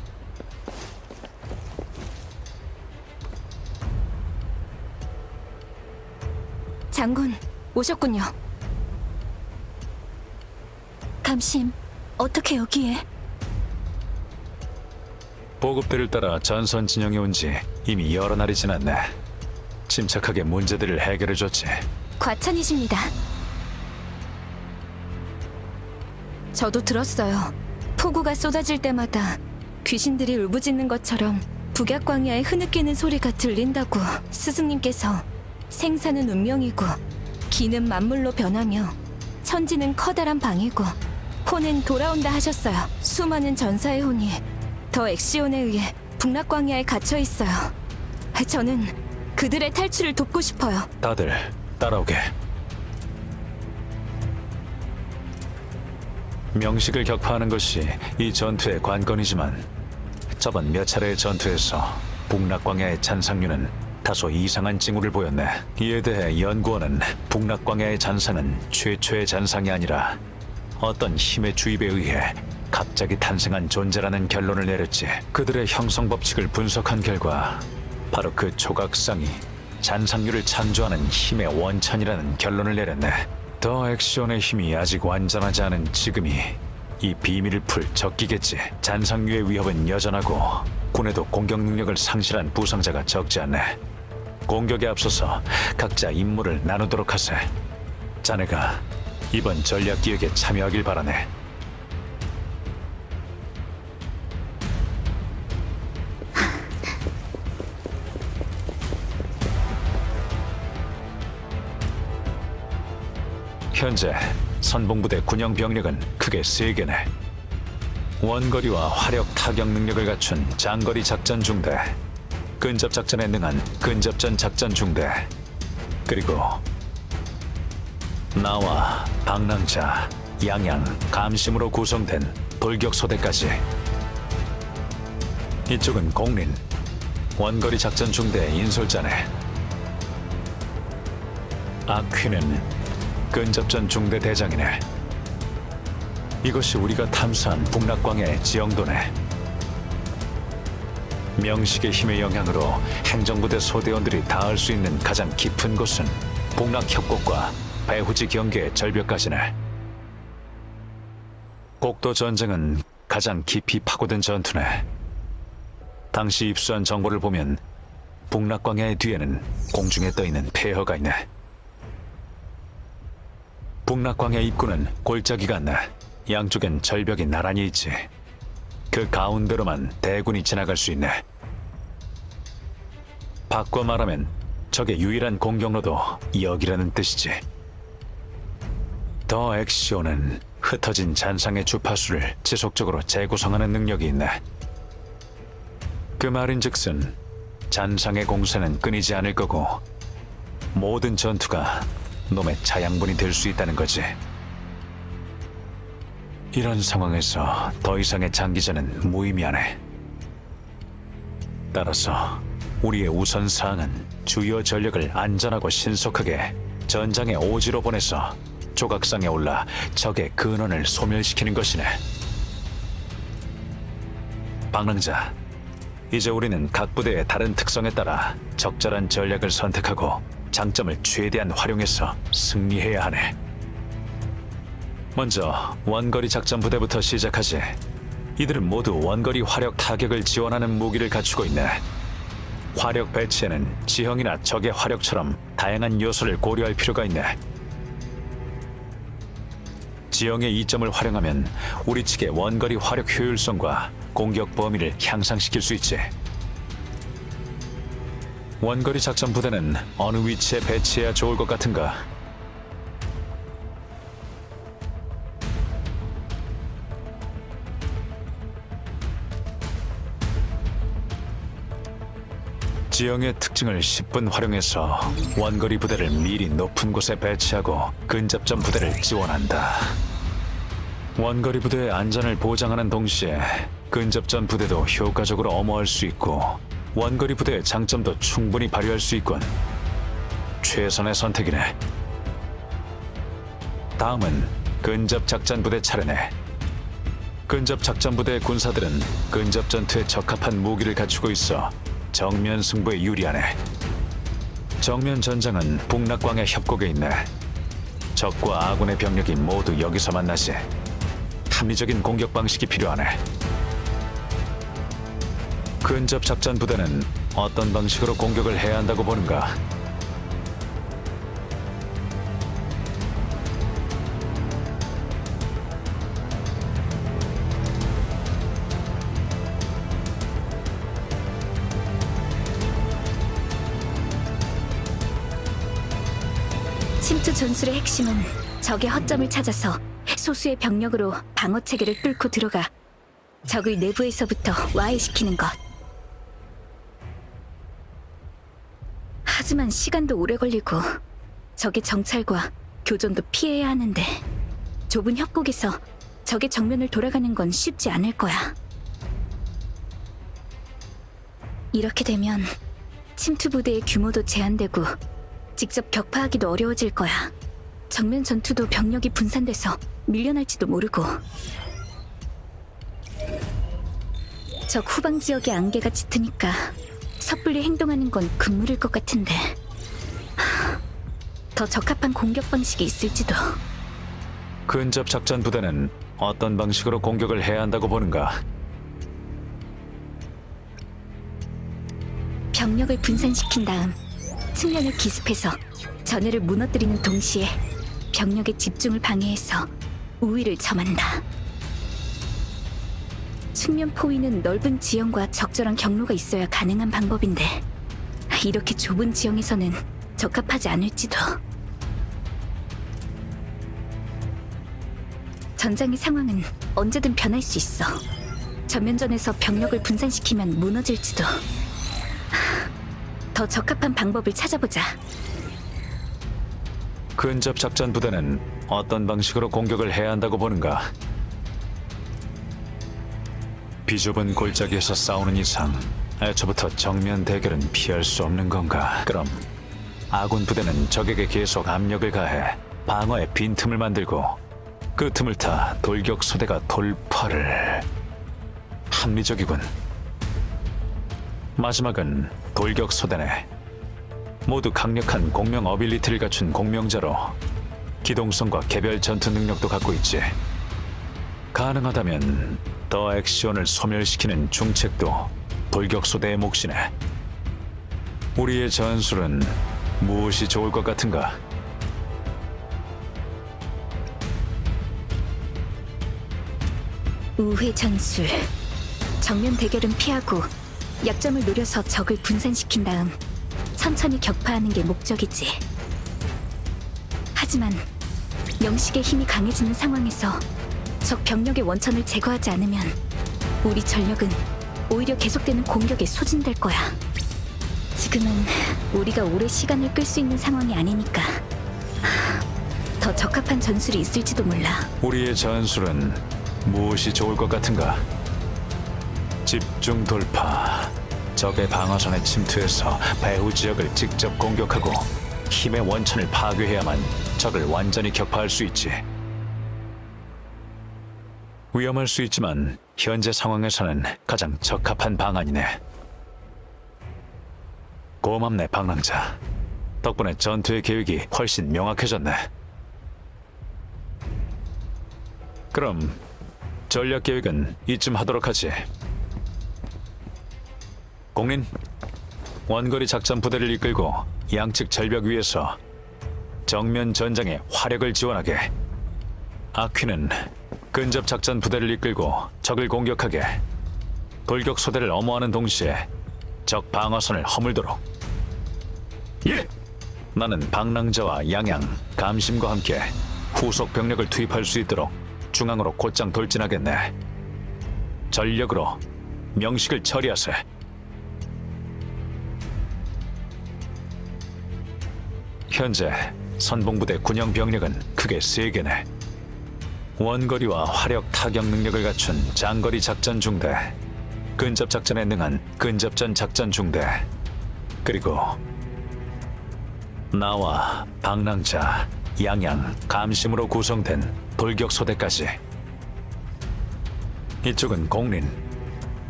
장군, 오셨군요. 감심, 어떻게 여기에? 보급대를 따라 전선 진영에 온 지 이미 여러 날이 지났네. 침착하게 문제들을 해결해줬지. 과찬이십니다. 저도 들었어요. 폭우가 쏟아질 때마다 귀신들이 울부짖는 것처럼 북약광야에 흐느끼는 소리가 들린다고. 스승님께서 생사는 운명이고 기는 만물로 변하며 천지는 커다란 방이고 혼은 돌아온다 하셨어요. 수많은 전사의 혼이 더 엑시온에 의해 북락광야에 갇혀 있어요. 저는 그들의 탈출을 돕고 싶어요. 다들 따라오게. 명식을 격파하는 것이 이 전투의 관건이지만 저번 몇 차례의 전투에서 북락광야의 잔상류는 다소 이상한 징후를 보였네. 이에 대해 연구원은 북락광야의 잔상은 최초의 잔상이 아니라 어떤 힘의 주입에 의해 갑자기 탄생한 존재라는 결론을 내렸지. 그들의 형성 법칙을 분석한 결과 바로 그 조각상이 잔상류를 창조하는 힘의 원천이라는 결론을 내렸네. 더 액션의 힘이 아직 완전하지 않은 지금이 이 비밀을 풀 적기겠지. 잔상류의 위협은 여전하고 군에도 공격 능력을 상실한 부상자가 적지 않네. 공격에 앞서서 각자 임무를 나누도록 하세. 자네가 이번 전략 기획에 참여하길 바라네. 현재 선봉부대 군용 병력은 크게 3개네. 원거리와 화력 타격 능력을 갖춘 장거리 작전 중대, 근접 작전에 능한 근접전 작전 중대, 그리고 나와 방랑자, 양양, 감심으로 구성된 돌격소대까지. 이쪽은 공린, 원거리 작전 중대 인솔자네. 아퀴는 근접전 중대 대장이네. 이것이 우리가 탐사한 북락광야의 지형도네. 명식의 힘의 영향으로 행정부대 소대원들이 닿을 수 있는 가장 깊은 곳은 북락협곡과 배후지 경계의 절벽까지네. 곡도 전쟁은 가장 깊이 파고든 전투네. 당시 입수한 정보를 보면 북락광야의 뒤에는 공중에 떠있는 폐허가 있네. 북락광야 입구는 골짜기가 같네. 양쪽엔 절벽이 나란히 있지. 그 가운데로만 대군이 지나갈 수 있네. 바꿔 말하면 적의 유일한 공격로도 여기라는 뜻이지. 더 액시온은 흩어진 잔상의 주파수를 지속적으로 재구성하는 능력이 있네. 그 말인즉슨 잔상의 공세는 끊이지 않을 거고 모든 전투가 놈의 자양분이 될 수 있다는 거지. 이런 상황에서 더 이상의 장기전은 무의미하네. 따라서 우리의 우선사항은 주요 전력을 안전하고 신속하게 전장의 오지로 보내서 조각상에 올라 적의 근원을 소멸시키는 것이네. 방랑자, 이제 우리는 각 부대의 다른 특성에 따라 적절한 전략을 선택하고 장점을 최대한 활용해서 승리해야 하네. 먼저 원거리 작전 부대부터 시작하지. 이들은 모두 원거리 화력 타격을 지원하는 무기를 갖추고 있네. 화력 배치에는 지형이나 적의 화력처럼 다양한 요소를 고려할 필요가 있네. 지형의 이점을 활용하면 우리 측의 원거리 화력 효율성과 공격 범위를 향상시킬 수 있지. 원거리 작전 부대는 어느 위치에 배치해야 좋을 것 같은가? 지형의 특징을 10분 활용해서 원거리 부대를 미리 높은 곳에 배치하고 근접전 부대를 지원한다. 원거리 부대의 안전을 보장하는 동시에 근접전 부대도 효과적으로 엄호할 수 있고 원거리 부대의 장점도 충분히 발휘할 수 있군. 최선의 선택이네. 다음은 근접작전부대 차례네. 근접작전부대의 군사들은 근접전투에 적합한 무기를 갖추고 있어 정면 승부에 유리하네. 정면 전장은 북락광의 협곡에 있네. 적과 아군의 병력이 모두 여기서 만나지. 합리적인 공격 방식이 필요하네. 근접작전부대는 어떤 방식으로 공격을 해야 한다고 보는가? 침투 전술의 핵심은 적의 허점을 찾아서 소수의 병력으로 방어 체계를 뚫고 들어가 적을 내부에서부터 와해시키는 것. 하지만 시간도 오래 걸리고 적의 정찰과 교전도 피해야 하는데 좁은 협곡에서 적의 정면을 돌아가는 건 쉽지 않을 거야. 이렇게 되면 침투 부대의 규모도 제한되고 직접 격파하기도 어려워질 거야. 정면 전투도 병력이 분산돼서 밀려날지도 모르고. 적 후방 지역의 안개가 짙으니까 섣불리 행동하는 건 금물일 것 같은데 더 적합한 공격 방식이 있을지도. 근접작전 부대는 어떤 방식으로 공격을 해야 한다고 보는가? 병력을 분산시킨 다음 측면을 기습해서 전해를 무너뜨리는 동시에 병력의 집중을 방해해서 우위를 점한다. 측면 포위는 넓은 지형과 적절한 경로가 있어야 가능한 방법인데 이렇게 좁은 지형에서는 적합하지 않을지도. 전장의 상황은 언제든 변할 수 있어. 전면전에서 병력을 분산시키면 무너질지도. 더 적합한 방법을 찾아보자. 근접작전 부대는 어떤 방식으로 공격을 해야 한다고 보는가? 비좁은 골짜기에서 싸우는 이상 애초부터 정면 대결은 피할 수 없는 건가? 그럼 아군 부대는 적에게 계속 압력을 가해 방어에 빈틈을 만들고 그 틈을 타 돌격 소대가 돌파를. 합리적이군. 마지막은 돌격 소대네. 모두 강력한 공명 어빌리티를 갖춘 공명자로 기동성과 개별 전투 능력도 갖고 있지. 가능하다면 더 액션을 소멸시키는 중책도 돌격 소대의 몫이네. 우리의 전술은 무엇이 좋을 것 같은가? 우회 전술. 정면 대결은 피하고 약점을 노려서 적을 분산시킨 다음 천천히 격파하는 게 목적이지. 하지만 영식의 힘이 강해지는 상황에서 적 병력의 원천을 제거하지 않으면 우리 전력은 오히려 계속되는 공격에 소진될 거야. 지금은 우리가 오래 시간을 끌 수 있는 상황이 아니니까 더 적합한 전술이 있을지도 몰라. 우리의 전술은 무엇이 좋을 것 같은가? 집중 돌파. 적의 방어선에 침투해서 배후 지역을 직접 공격하고 힘의 원천을 파괴해야만 적을 완전히 격파할 수 있지. 위험할 수 있지만 현재 상황에서는 가장 적합한 방안이네. 고맙네, 방랑자. 덕분에 전투의 계획이 훨씬 명확해졌네. 그럼 전략 계획은 이쯤 하도록 하지. 공린, 원거리 작전 부대를 이끌고 양측 절벽 위에서 정면 전장에 화력을 지원하게. 아퀴는 근접 작전 부대를 이끌고 적을 공격하게. 돌격 소대를 엄호하는 동시에 적 방어선을 허물도록. 예! 나는 방랑자와 양양, 감심과 함께 후속 병력을 투입할 수 있도록 중앙으로 곧장 돌진하겠네. 전력으로 명식을 처리하세. 현재 선봉부대 군용 병력은 크게 3개네. 원거리와 화력 타격 능력을 갖춘 장거리 작전 중대, 근접 작전에 능한 근접전 작전 중대, 그리고 나와 방랑자, 양양, 감심으로 구성된 돌격소대까지. 이쪽은 공린,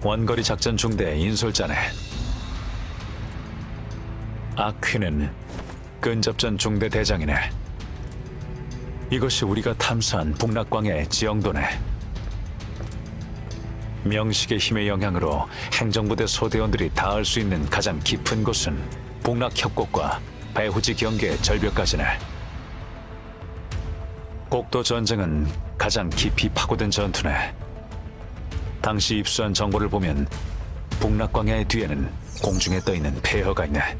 원거리 작전 중대 인솔자네. 아퀴는 근접전 중대 대장이네. 이것이 우리가 탐사한 북락광야의 지형도네. 명식의 힘의 영향으로 행정부대 소대원들이 닿을 수 있는 가장 깊은 곳은 북락협곡과 배후지 경계의 절벽까지네. 곡도 전쟁은 가장 깊이 파고든 전투네. 당시 입수한 정보를 보면 북락광야의 뒤에는 공중에 떠있는 폐허가 있네.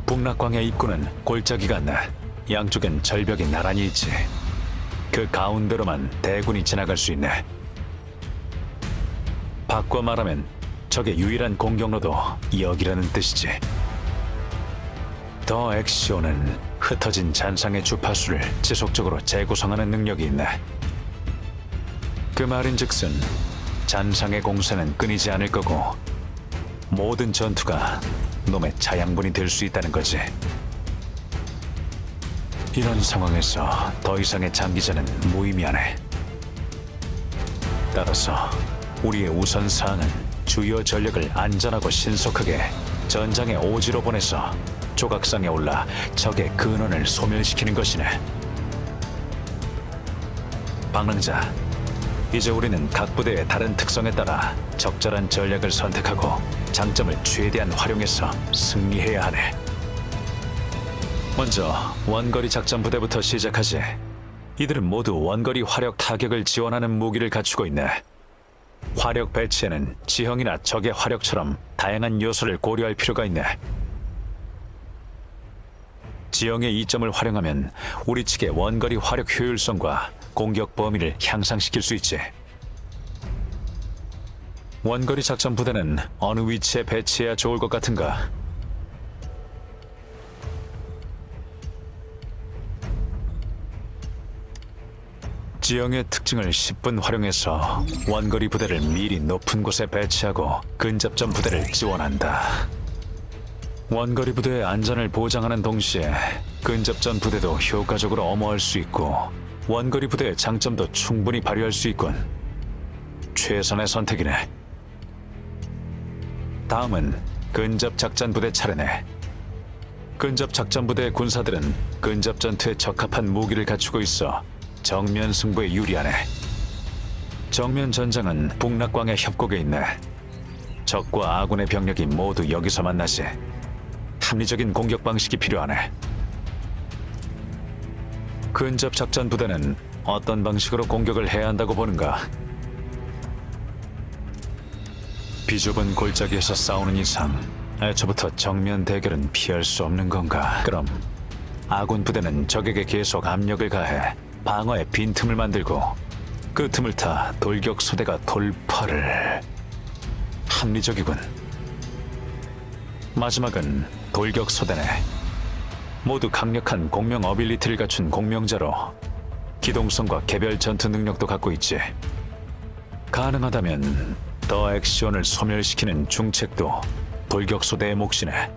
북락광야 입구는 골짜기가 안나 양쪽엔 절벽이 나란히 있지. 그 가운데로만 대군이 지나갈 수 있네. 바꿔 말하면 적의 유일한 공격로도 여기라는 뜻이지. 더 엑시오는 흩어진 잔상의 주파수를 지속적으로 재구성하는 능력이 있네. 그 말인즉슨 잔상의 공세는 끊이지 않을 거고 모든 전투가 놈의 자양분이 될 수 있다는 거지. 이런 상황에서 더 이상의 장기전은 무의미하네. 따라서 우리의 우선사항은 주요 전력을 안전하고 신속하게 전장의 오지로 보내서 조각상에 올라 적의 근원을 소멸시키는 것이네. 방랑자, 이제 우리는 각 부대의 다른 특성에 따라 적절한 전략을 선택하고 장점을 최대한 활용해서 승리해야 하네. 먼저 원거리 작전 부대부터 시작하지. 이들은 모두 원거리 화력 타격을 지원하는 무기를 갖추고 있네. 화력 배치에는 지형이나 적의 화력처럼 다양한 요소를 고려할 필요가 있네. 지형의 이점을 활용하면 우리 측의 원거리 화력 효율성과 공격 범위를 향상시킬 수 있지. 원거리 작전 부대는 어느 위치에 배치해야 좋을 것 같은가? 지형의 특징을 10분 활용해서 원거리 부대를 미리 높은 곳에 배치하고 근접전 부대를 지원한다. 원거리 부대의 안전을 보장하는 동시에 근접전 부대도 효과적으로 엄호할 수 있고 원거리 부대의 장점도 충분히 발휘할 수 있군. 최선의 선택이네. 다음은 근접 작전 부대 차례네. 근접 작전 부대의 군사들은 근접 전투에 적합한 무기를 갖추고 있어 정면 승부에 유리하네. 정면 전장은 북락광야 협곡에 있네. 적과 아군의 병력이 모두 여기서 만나지. 합리적인 공격 방식이 필요하네. 근접 작전 부대는 어떤 방식으로 공격을 해야 한다고 보는가? 비좁은 골짜기에서 싸우는 이상 애초부터 정면 대결은 피할 수 없는 건가? 그럼 아군 부대는 적에게 계속 압력을 가해 방어에 빈틈을 만들고 그 틈을 타 돌격 소대가 돌파를. 합리적이군. 마지막은 돌격 소대네. 모두 강력한 공명 어빌리티를 갖춘 공명자로 기동성과 개별 전투 능력도 갖고 있지. 가능하다면 더 액션을 소멸시키는 중책도 돌격 소대의 몫이네.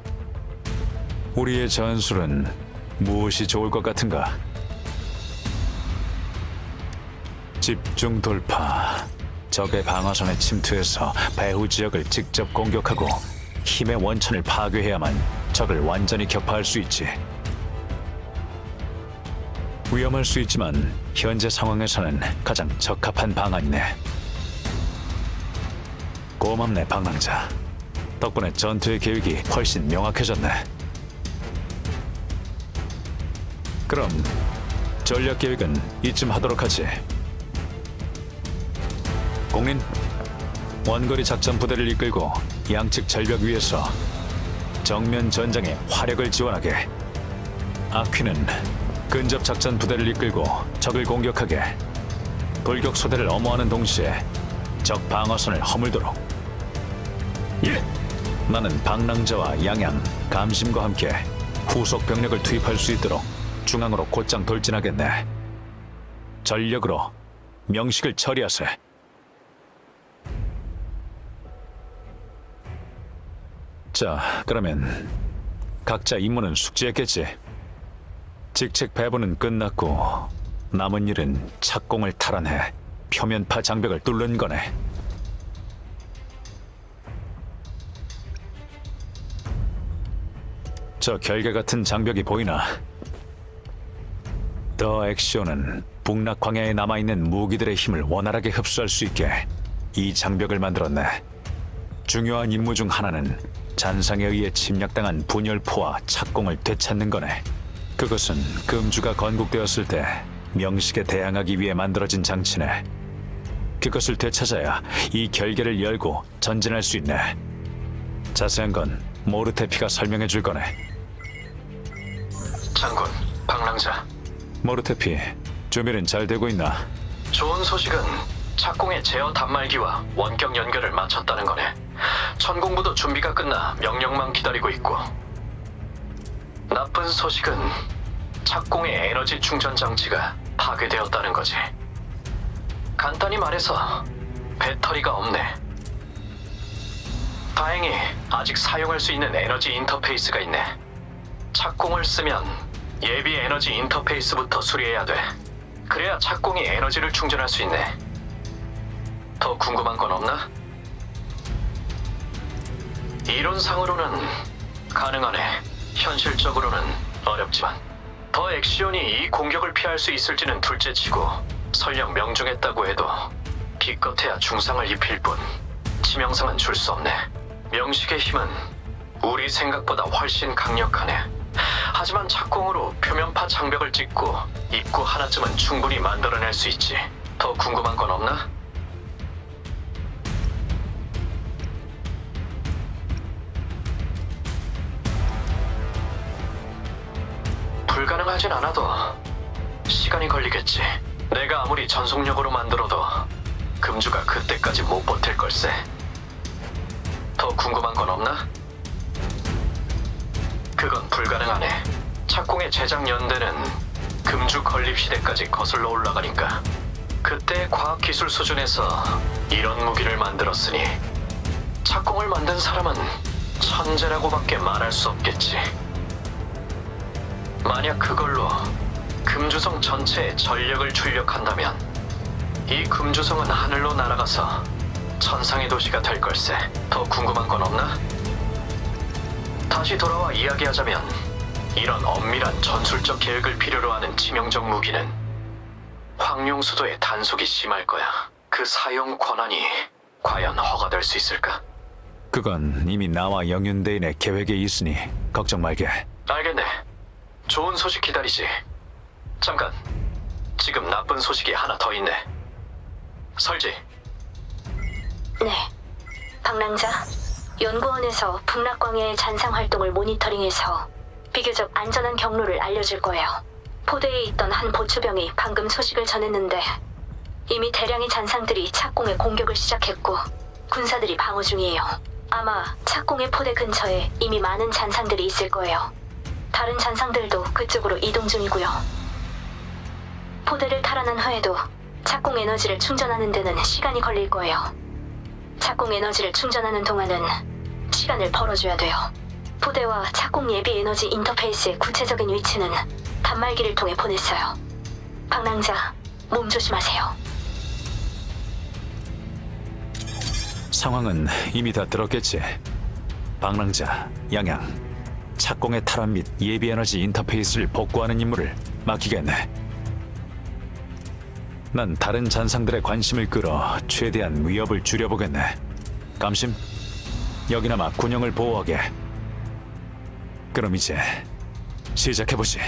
우리의 전술은 무엇이 좋을 것 같은가? 집중 돌파. 적의 방어선에 침투해서 배후 지역을 직접 공격하고 힘의 원천을 파괴해야만 적을 완전히 격파할 수 있지. 위험할 수 있지만 현재 상황에서는 가장 적합한 방안이네. 고맙네, 방랑자. 덕분에 전투의 계획이 훨씬 명확해졌네. 그럼 전략 계획은 이쯤 하도록 하지. 공린, 원거리 작전 부대를 이끌고 양측 절벽 위에서 정면 전장에 화력을 지원하게. 아퀴는 근접 작전 부대를 이끌고 적을 공격하게. 돌격 소대를 엄호하는 동시에 적 방어선을 허물도록. 예! 나는 방랑자와 양양, 감심과 함께 후속 병력을 투입할 수 있도록 중앙으로 곧장 돌진하겠네. 전력으로 명식을 처리하세. 자, 그러면 각자 임무는 숙지했겠지? 직책 배분은 끝났고 남은 일은 착공을 탈환해 표면파 장벽을 뚫는 거네. 저 결계 같은 장벽이 보이나? 더 액션은 북락 광야에 남아있는 무기들의 힘을 원활하게 흡수할 수 있게 이 장벽을 만들었네. 중요한 임무 중 하나는 잔상에 의해 침략당한 분열포와 착공을 되찾는 거네. 그것은 금주가 건국되었을 때 명식에 대항하기 위해 만들어진 장치네. 그것을 되찾아야 이 결계를 열고 전진할 수 있네. 자세한 건 모르테피가 설명해 줄 거네. 장군, 방랑자. 모르테피, 준비는 잘 되고 있나? 좋은 소식은 착공의 제어 단말기와 원격 연결을 마쳤다는 거네. 천공부도 준비가 끝나 명령만 기다리고 있고. 나쁜 소식은 착공의 에너지 충전 장치가 파괴되었다는 거지. 간단히 말해서 배터리가 없네. 다행히 아직 사용할 수 있는 에너지 인터페이스가 있네. 착공을 쓰면 예비 에너지 인터페이스부터 수리해야 돼. 그래야 착공이 에너지를 충전할 수 있네. 더 궁금한 건 없나? 이론상으로는 가능하네. 현실적으로는 어렵지만. 더 액시온이 이 공격을 피할 수 있을지는 둘째치고 설령 명중했다고 해도 기껏해야 중상을 입힐 뿐 치명상은 줄 수 없네. 명식의 힘은 우리 생각보다 훨씬 강력하네. 하지만 착공으로 표면파 장벽을 찍고 입구 하나쯤은 충분히 만들어낼 수 있지. 더 궁금한 건 없나? 불가능하진 않아도 시간이 걸리겠지. 내가 아무리 전속력으로 만들어도 금주가 그때까지 못 버틸 걸세. 더 궁금한 건 없나? 그건 불가능하네. 착공의 제작 연대는 금주 건립 시대까지 거슬러 올라가니까. 그때 과학기술 수준에서 이런 무기를 만들었으니 착공을 만든 사람은 천재라고밖에 말할 수 없겠지. 만약 그걸로 금주성 전체에 전력을 출력한다면 이 금주성은 하늘로 날아가서 천상의 도시가 될 걸세. 더 궁금한 건 없나? 다시 돌아와 이야기하자면 이런 엄밀한 전술적 계획을 필요로 하는 치명적 무기는 황룡수도의 단속이 심할 거야. 그 사용 권한이 과연 허가될 수 있을까? 그건 이미 나와 영윤대인의 계획에 있으니 걱정 말게. 알겠네. 좋은 소식 기다리지. 잠깐, 지금 나쁜 소식이 하나 더 있네. 설지. 네. 방랑자, 연구원에서 북락광야의 잔상 활동을 모니터링해서 비교적 안전한 경로를 알려줄 거예요. 포대에 있던 한 보초병이 방금 소식을 전했는데 이미 대량의 잔상들이 착공에 공격을 시작했고 군사들이 방어 중이에요. 아마 착공의 포대 근처에 이미 많은 잔상들이 있을 거예요. 다른 잔상들도 그쪽으로 이동 중이고요. 포대를 탈환한 후에도 착공 에너지를 충전하는 데는 시간이 걸릴 거예요. 착공 에너지를 충전하는 동안은 시간을 벌어줘야 돼요. 포대와 착공 예비 에너지 인터페이스의 구체적인 위치는 단말기를 통해 보냈어요. 방랑자, 몸 조심하세요. 상황은 이미 다 들었겠지. 방랑자, 양양, 착공의 탈환 및 예비 에너지 인터페이스를 복구하는 임무를 맡기겠네. 난 다른 잔상들의 관심을 끌어 최대한 위협을 줄여보겠네. 감심, 여기나마 군영을 보호하게. 그럼 이제 시작해보지.